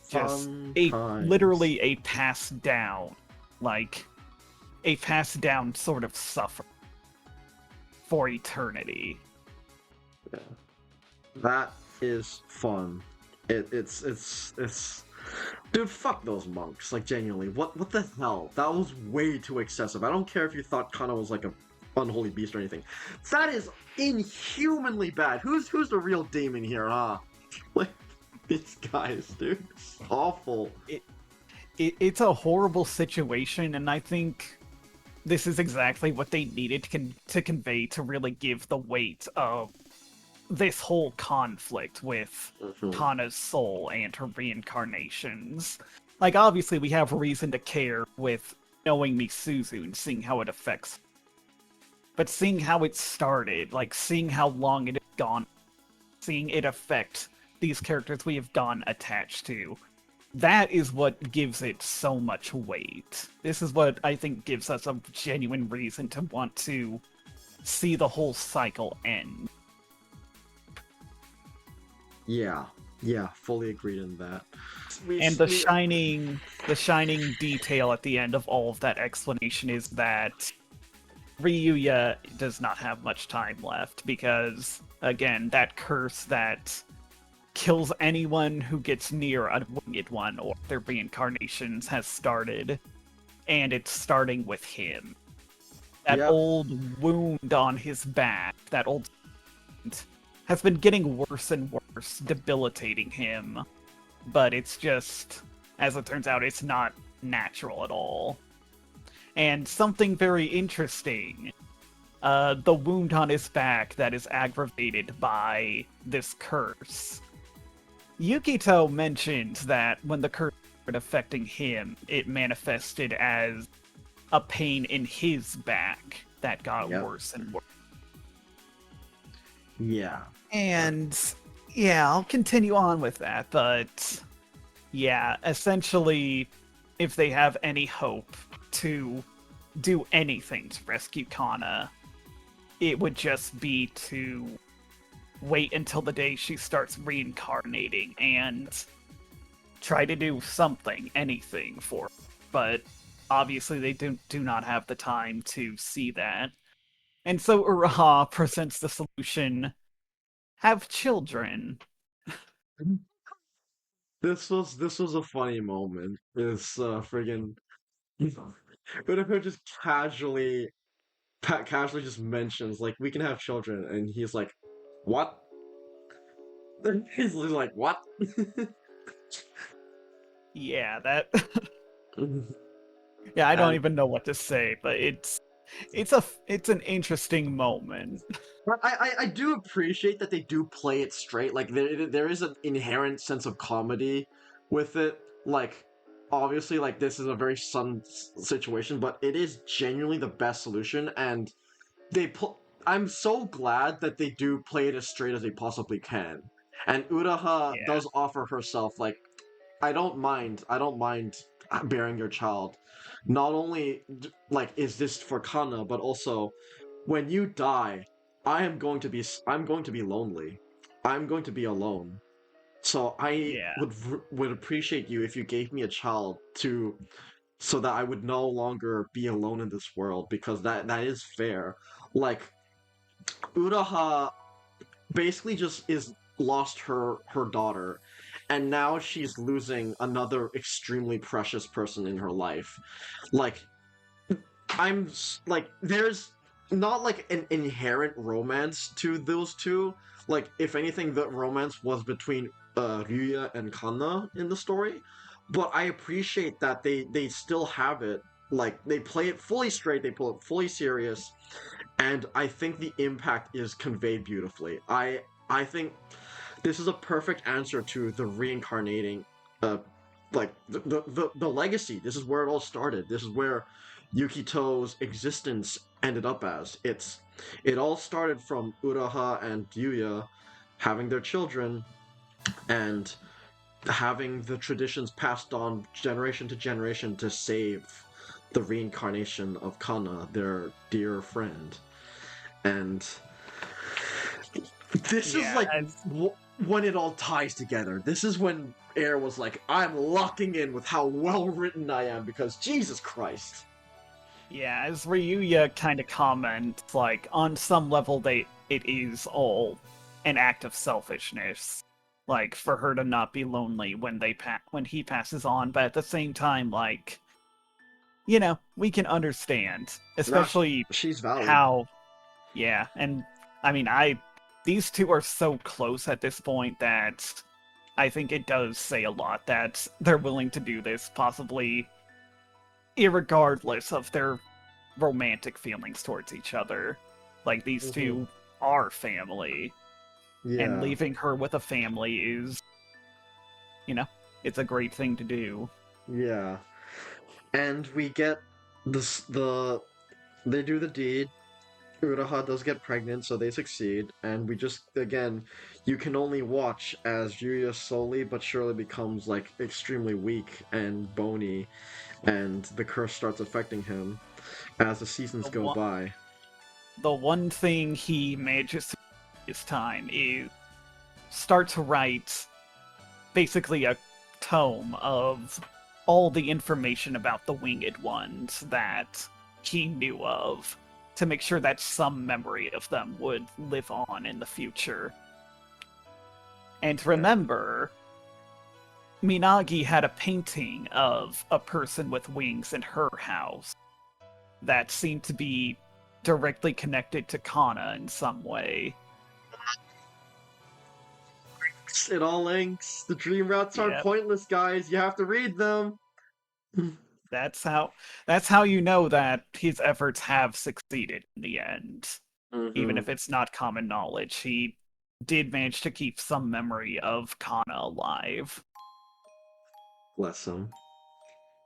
Just literally a passed down, like a passed down sort of suffer for eternity. Yeah. That is fun. It's dude, fuck those monks. Like genuinely, what the hell? That was way too excessive. I don't care if you thought Kana was like a unholy beast or anything. That is inhumanly bad. Who's the real demon here, huh? Like these guys, dude. It's awful. It's a horrible situation, and I think this is exactly what they needed to convey to really give the weight of this whole conflict with Kana's soul and her reincarnations. Like, obviously, we have reason to care with knowing Misuzu and seeing how it affects. But seeing how it started, like, seeing how long it has gone, seeing it affect these characters we have gone attached to, that is what gives it so much weight. This is what I think gives us a genuine reason to want to see the whole cycle end. Yeah, fully agreed in that. And the shining detail at the end of all of that explanation is that Ryuya does not have much time left because, again, that curse that kills anyone who gets near a winged one or their reincarnations has started, and it's starting with him. That old wound on his back, that old wound, has been getting worse and worse, debilitating him. But it's just, as it turns out, it's not natural at all. And something very interesting, the wound on his back that is aggravated by this curse. Yukito mentioned that when the curse started affecting him, it manifested as a pain in his back that got worse and worse. Yeah. And yeah, I'll continue on with that, but yeah, essentially, if they have any hope to do anything to rescue Kana, it would just be to wait until the day she starts reincarnating and try to do something, anything for her. But obviously they do not have the time to see that. And so Uraha presents the solution: have children. This was a funny moment. This friggin' but if it just casually just mentions like we can have children, and he's like, what? Then he's like, what? Yeah, that. Yeah, I don't even know what to say, but it's an interesting moment. But I do appreciate that they do play it straight. Like there is an inherent sense of comedy with it. Like obviously, like this is a very sudden situation, but it is genuinely the best solution. And I'm so glad that they do play it as straight as they possibly can. And Uraha does offer herself like, I don't mind bearing your child. Not only like is this for Kana, but also when you die, I'm going to be lonely. I'm going to be alone. So I would appreciate you if you gave me a child to so that I would no longer be alone in this world, because that is fair. Like, Uraha basically just is lost her daughter, and now she's losing another extremely precious person in her life. Like, like, there's not like an inherent romance to those two. Like, if anything, the romance was between Ryuya and Kanna in the story. But I appreciate that they still have it. Like, they play it fully straight, they play it fully serious, and I think the impact is conveyed beautifully. I think this is a perfect answer to the reincarnating, uh, like the legacy. This is where it all started. This is where Yukito's existence ended up as. It all started from Uraha and Yuya having their children and having the traditions passed on generation to generation to save the reincarnation of Kana, their dear friend. And this is like when it all ties together. This is when Air was like, I'm locking in with how well written I am, because Jesus Christ. Yeah, as Ryuya kind of comments, like, on some level, it is all an act of selfishness, like, for her to not be lonely when when he passes on, but at the same time, like, you know, we can understand, especially she's valid. how, yeah, and I mean, these two are so close at this point that I think it does say a lot that they're willing to do this, possibly irregardless of their romantic feelings towards each other. Like, these two are family. Yeah. And leaving her with a family is, you know, it's a great thing to do. Yeah. And we get they do the deed. Uraha does get pregnant, so they succeed, and we just, again, you can only watch as Yuya slowly but surely becomes, like, extremely weak and bony, and the curse starts affecting him as the seasons go by. The one thing he manages to do this time is start to write basically a tome of all the information about the Winged Ones that he knew of, to make sure that some memory of them would live on in the future. And remember, Minagi had a painting of a person with wings in her house that seemed to be directly connected to Kana in some way. It all links. The dream routes aren't pointless, guys. You have to read them. That's how you know that his efforts have succeeded in the end. Even if it's not common knowledge, he did manage to keep some memory of Kana alive. Bless him.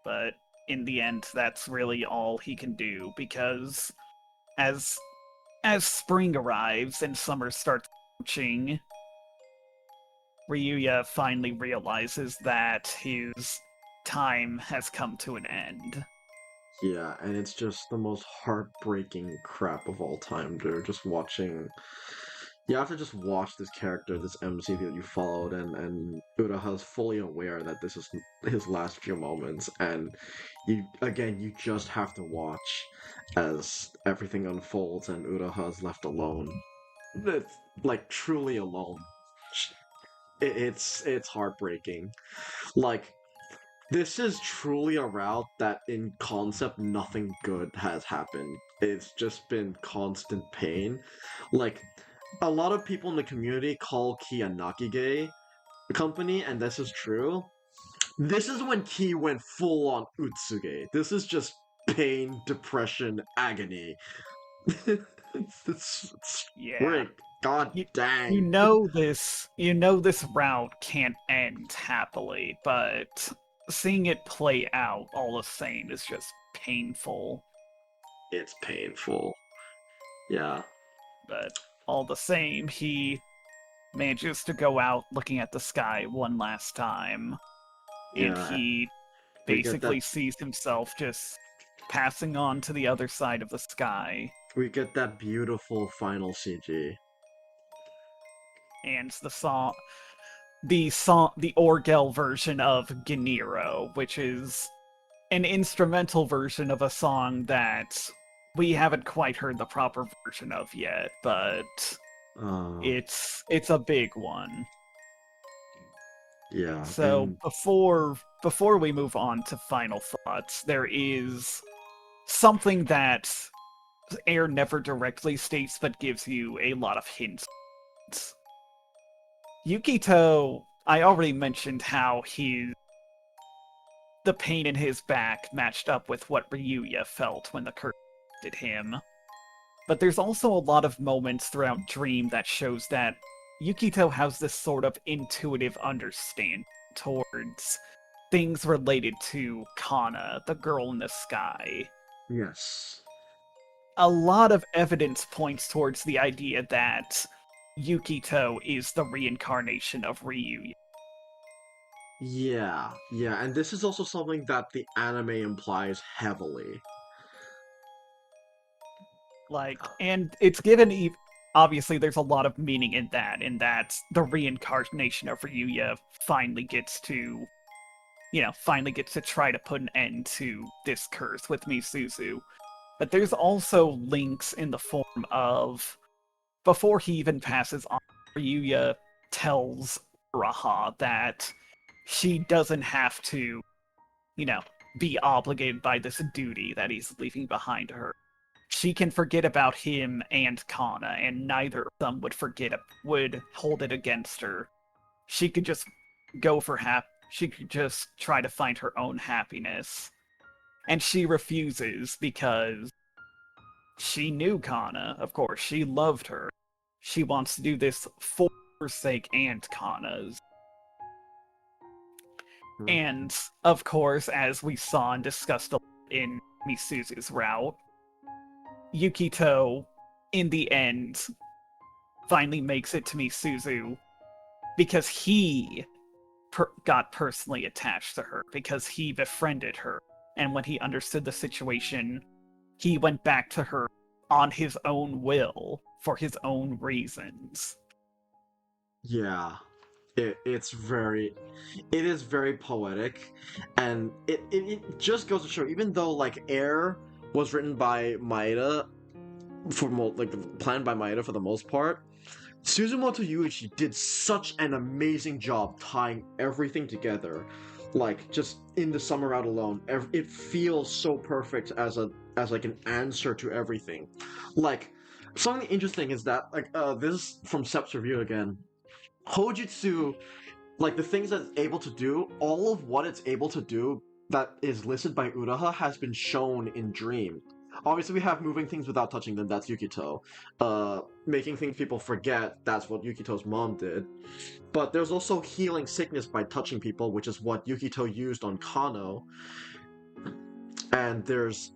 But in the end, that's really all he can do, because as spring arrives and summer starts approaching, Ryuya finally realizes that his time has come to an end. Yeah, and it's just the most heartbreaking crap of all time, dude. Just watching... You have to just watch this character, this MC that you followed, and Uraha's fully aware that this is his last few moments, and you just have to watch as everything unfolds and Uraha's left alone. It's, like, truly alone. It's heartbreaking. Like, this is truly a route that, in concept, nothing good has happened. It's just been constant pain. Like, a lot of people in the community call Ki a Nakige company, and this is true. This is when Ki went full on Utsuge. This is just pain, depression, agony. it's great. God dang. You know this route can't end happily, but seeing it play out all the same is just painful. It's painful. Yeah. But all the same, he manages to go out looking at the sky one last time. And he basically sees himself just passing on to the other side of the sky. We get that beautiful final CG. And the Orgel version of Genero, which is an instrumental version of a song that we haven't quite heard the proper version of yet, but Uh, it's a big one. yeah, So and before we move on to final thoughts, there is something that Air never directly states but gives you a lot of hints. Yukito, I already mentioned how the pain in his back matched up with what Ryuya felt when the curse hit him. But there's also a lot of moments throughout Dream that shows that Yukito has this sort of intuitive understanding towards things related to Kana, the girl in the sky. yes. A lot of evidence points towards the idea that Yukito is the reincarnation of Ryuya. Yeah, and this is also something that the anime implies heavily. And it's given obviously there's a lot of meaning in that the reincarnation of Ryuya finally gets to try to put an end to this curse with Misuzu. But there's also links in the form of before he even passes on, Ryuya tells Raha that she doesn't have to, you know, be obligated by this duty that he's leaving behind her. She can forget about him and Kana, and neither of them would hold it against her. She could just she could just try to find her own happiness. And she refuses because she knew Kana, of course, she loved her. She wants to do this for her sake and Kana's. Mhm. And, of course, as we saw and discussed in Misuzu's route, Yukito, in the end, finally makes it to Misuzu because he got personally attached to her, because he befriended her. And when he understood the situation, he went back to her on his own will, for his own reasons. Yeah. It is very poetic, and it just goes to show, even though like Air was written by Maeda planned by Maeda for the most part, Suzumoto Yuichi did such an amazing job tying everything together. Like just in the summer out alone, it feels so perfect as like an answer to everything. Like something interesting is that this is from Sep's review again. Hojutsu, like the things that it's able to do, all of what it's able to do that is listed by Uraha has been shown in Dream. Obviously, we have moving things without touching them. That's Yukito. Making things people forget. That's what Yukito's mom did. But there's also healing sickness by touching people, which is what Yukito used on Kano. And there's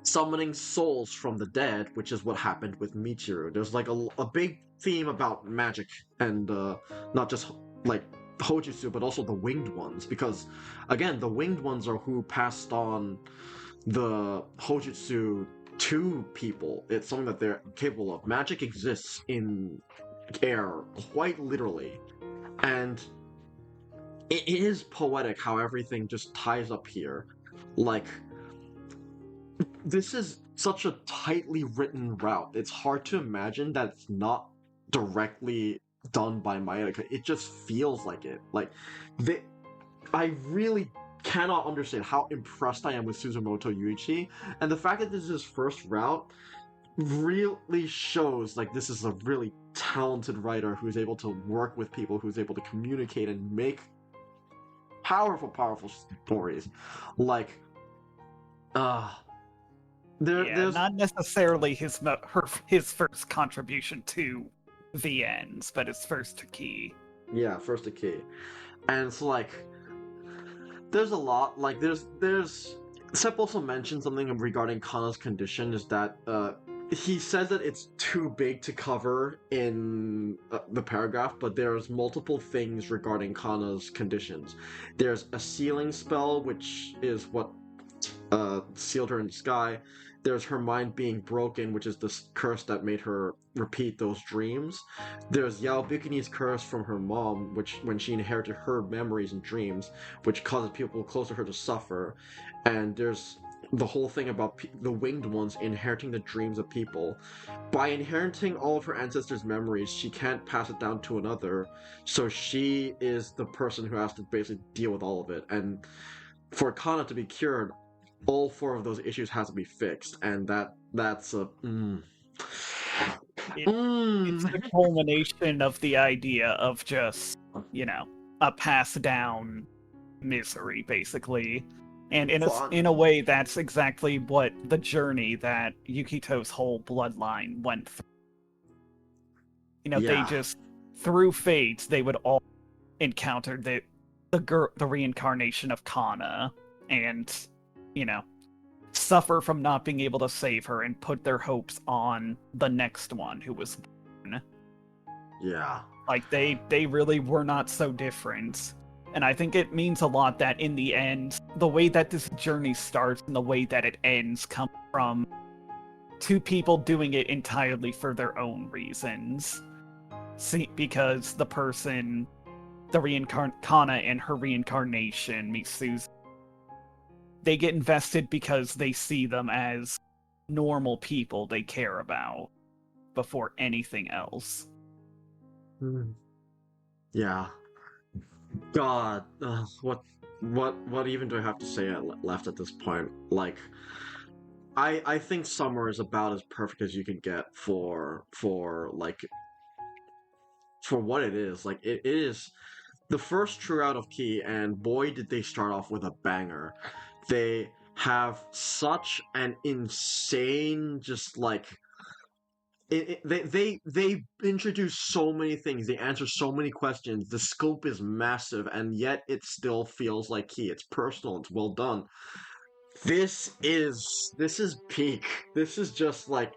summoning souls from the dead, which is what happened with Michiru. There's like a big theme about magic and not just like Hojutsu, but also the winged ones, because again, the winged ones are who passed on the Hojutsu to people. It's something that they're capable of. Magic exists in air, quite literally, and it is poetic how everything just ties up here. Like, this is such a tightly written route. It's hard to imagine that it's not directly done by Maeda. It just feels like it. I really cannot understand how impressed I am with Suzumoto Yuichi, and the fact that this is his first route really shows like this is a really talented writer who's able to work with people, who's able to communicate and make powerful stories. Like, uh there's Not necessarily his first contribution to the ends, but his first to key. yeah, first a key, and it's like there's a lot. Like there's Sepp also mentioned something regarding Kana's condition, is that he says that it's too big to cover in the paragraph, but there's multiple things regarding Kana's conditions. There's a sealing spell, which is what sealed her in the sky. There's her mind being broken, which is the curse that made her repeat those dreams. There's Yao Bikini's curse from her mom, which when she inherited her memories and dreams, which causes people close to her to suffer. And there's the whole thing about the winged ones inheriting the dreams of people. By inheriting all of her ancestors' memories, she can't pass it down to another, so she is the person who has to basically deal with all of it. And for Kana to be cured, all 4 of those issues has to be fixed, and that's a It's the culmination of the idea of just, a passed down misery, basically. And in a way, that's exactly what the journey that Yukito's whole bloodline went through. They just, through fate, they would all encounter the reincarnation of Kana, and, suffer from not being able to save her and put their hopes on the next one who was born. Yeah. Like, they really were not so different. And I think it means a lot that in the end, the way that this journey starts and the way that it ends come from 2 people doing it entirely for their own reasons. See, because the person, Kana and her reincarnation, Misuzu, they get invested because they see them as normal people they care about before anything else. Yeah. God, what even do I have to say left at this point? Like, I think Summer is about as perfect as you can get for what it is. Like, it is the first true out of Key, and boy did they start off with a banger. They have such an insane, just like they introduce so many things. They answer so many questions. The scope is massive, and yet it still feels like Key. It's personal. It's well done. This is peak. This is just like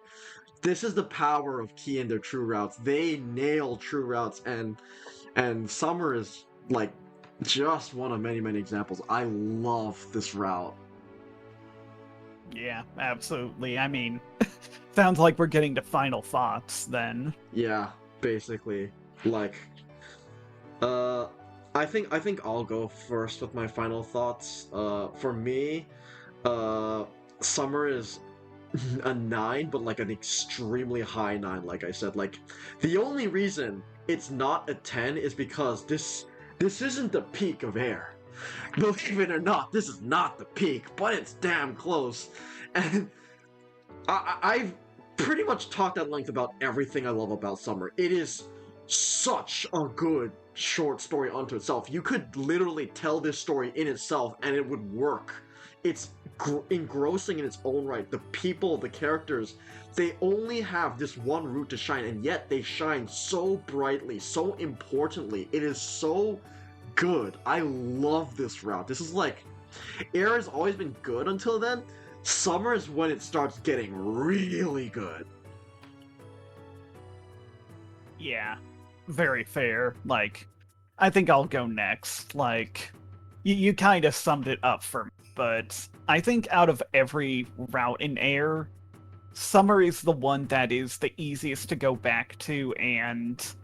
this is the power of Key and their true routes. They nail true routes, and Summer is like just one of many examples. I love this route. Yeah, absolutely. I mean, sounds like we're getting to final thoughts then. Yeah, basically. Like, I think I'll go first with my final thoughts. For me, Summer is a 9, but like an extremely high 9, like I said. Like, the only reason it's not a 10 is because this isn't the peak of Air. Believe it or not, this is not the peak, but it's damn close. And I've pretty much talked at length about everything I love about Summer. It is such a good short story unto itself. You could literally tell this story in itself and it would work. It's engrossing in its own right. The people, the characters, they only have this one route to shine, and yet they shine so brightly, so importantly. It is so good. I love this route. This is like, Air has always been good until then. Summer is when it starts getting really good. Yeah, very fair. Like, I think I'll go next. Like, you kind of summed it up for me, but I think out of every route in Air, Summer is the one that is the easiest to go back to, and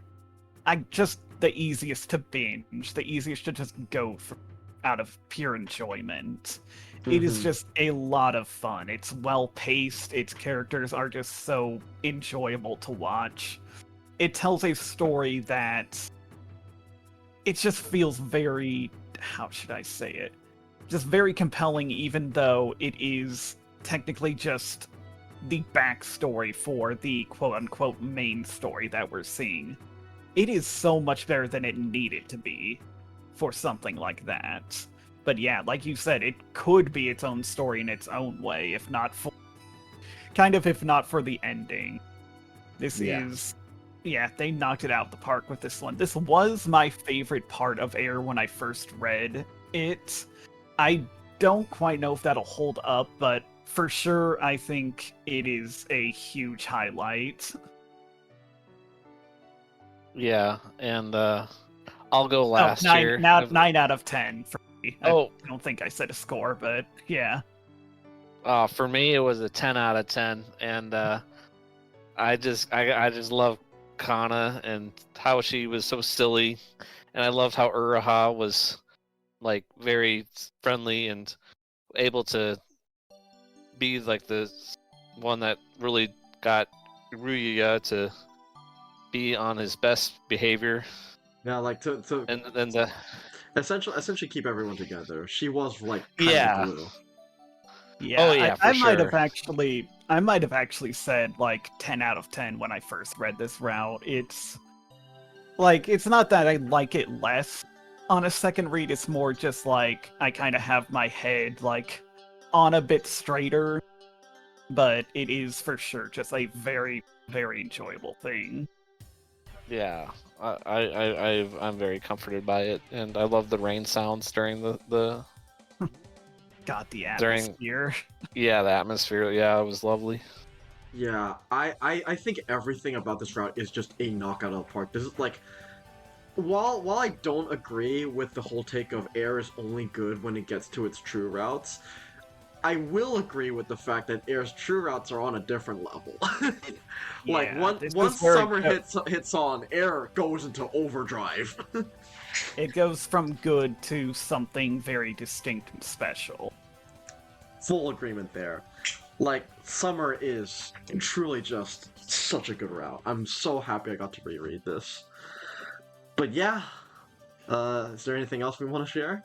the easiest to binge, the easiest to just go for out of pure enjoyment. It is just a lot of fun. It's well paced. Its characters are just so enjoyable to watch. It tells a story that it just feels very, how should I say it? Just very compelling, even though it is technically just the backstory for the quote-unquote main story that we're seeing. It is so much better than it needed to be for something like that. But yeah, like you said, it could be its own story in its own way, if not for the ending. They knocked it out the park with this one. This was my favorite part of Air when I first read it. I don't quite know if that'll hold up, but for sure, I think it is a huge highlight. Yeah, and I'll go last here. 9 out of 10 for me. Oh. I don't think I said a score, but yeah. For me, it was a 10 out of 10, and I just love Kana and how she was so silly, and I loved how Uraha was like very friendly and able to be like the one that really got Ryuya to be on his best behavior, Yeah, like to and then the essentially keep everyone together. She was like kind Yeah. of the glue. Yeah, Oh, yeah, for I might sure. I might have actually said like 10 out of 10 when I first read this route. It's like it's not that I like it less on a second read, it's more just like I kind of have my head like on a bit straighter, but it is for sure just a very very enjoyable thing. Yeah, I'm very comforted by it, and I love the rain sounds during the Got the During- atmosphere. yeah, the atmosphere. Yeah, it was lovely. Yeah, I think everything about this route is just a knockout of the park. This is like, while I don't agree with the whole take of air is only good when it gets to its true routes, I will agree with the fact that air's true routes are on a different level. Like Yeah, once this is once where it summer go- hits on, air goes into overdrive. It goes from good to something very distinct and special. Full agreement there. Like, summer is truly just such a good route. I'm so happy I got to reread this. But yeah, is there anything else we want to share?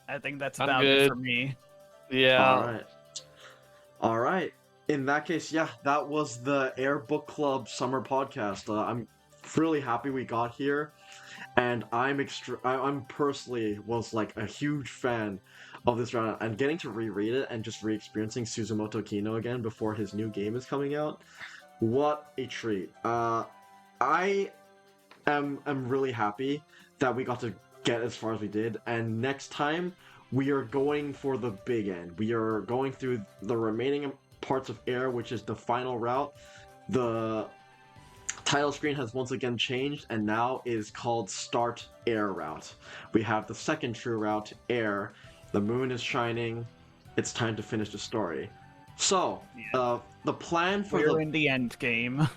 I think that's I'm about it for good. me. Yeah. All right. In that case, yeah, that was the Air Book Club Summer Podcast. I'm really happy we got here, and I'm personally was like a huge fan of this round, and getting to reread it and just re-experiencing Suzumoto Kino again before his new game is coming out. What a treat! I am really happy that we got to get as far as we did, and next time we are going for the big end. We are going through the remaining parts of Air, which is the final route. The title screen has once again changed and now is called Start Air Route. We have the second true route, Air. The moon is shining. It's time to finish the story. So, the plan for We're in the end game.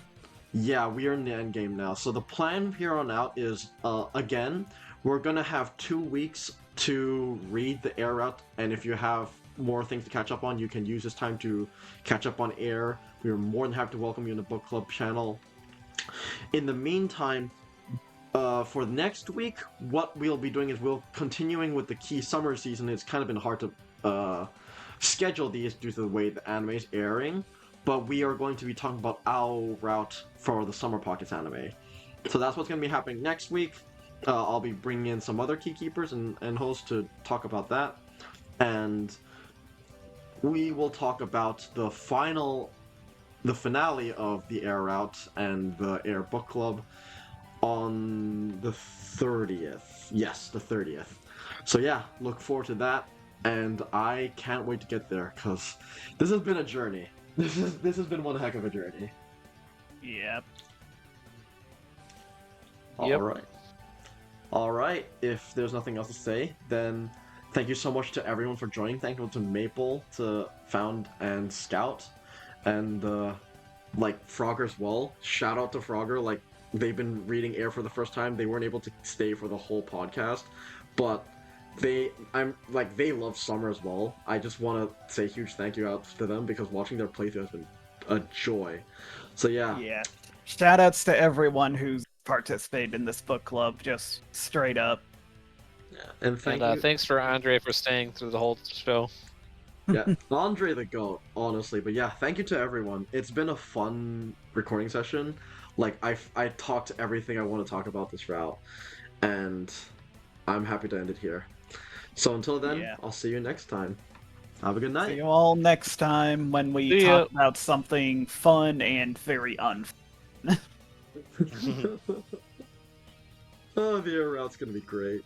Yeah, we are in the end game now. So the plan here on out is, again, we're gonna have 2 weeks to read the Air route, and if you have more things to catch up on, you can use this time to catch up on Air. We are more than happy to welcome you in the Book Club channel. In the meantime, for next week, what we'll be doing is we'll continuing with the key summer season. It's kind of been hard to schedule these due to the way the anime is airing, but we are going to be talking about our route for the Summer Pockets anime. So that's what's going to be happening next week. I'll be bringing in some other key keepers and hosts to talk about that. And we will talk about the finale of the Air route and the Air Book Club on the 30th. Yes, the 30th. So yeah, look forward to that. And I can't wait to get there, because this has been a journey. This has been one heck of a journey. Yep. Yep. All right. If there's nothing else to say, then thank you so much to everyone for joining. Thank you to Maple, to Found and Scout, and Frogger as well. Shout out to Frogger. Like, they've been reading Air for the first time. They weren't able to stay for the whole podcast, but they love Summer as well. I just want to say a huge thank you out to them, because watching their playthrough has been a joy. So yeah. Shoutouts to everyone who's participated in this book club, just straight up. Yeah. And Thanks for Andre for staying through the whole show. Yeah, Andre the GOAT, honestly. But yeah, thank you to everyone. It's been a fun recording session. Like, I talked everything I want to talk about this route, and I'm happy to end it here. So until then, I'll see you next time. Have a good night. See you all next time when we talk about something fun and very unfun. Oh, the Air route's gonna be great.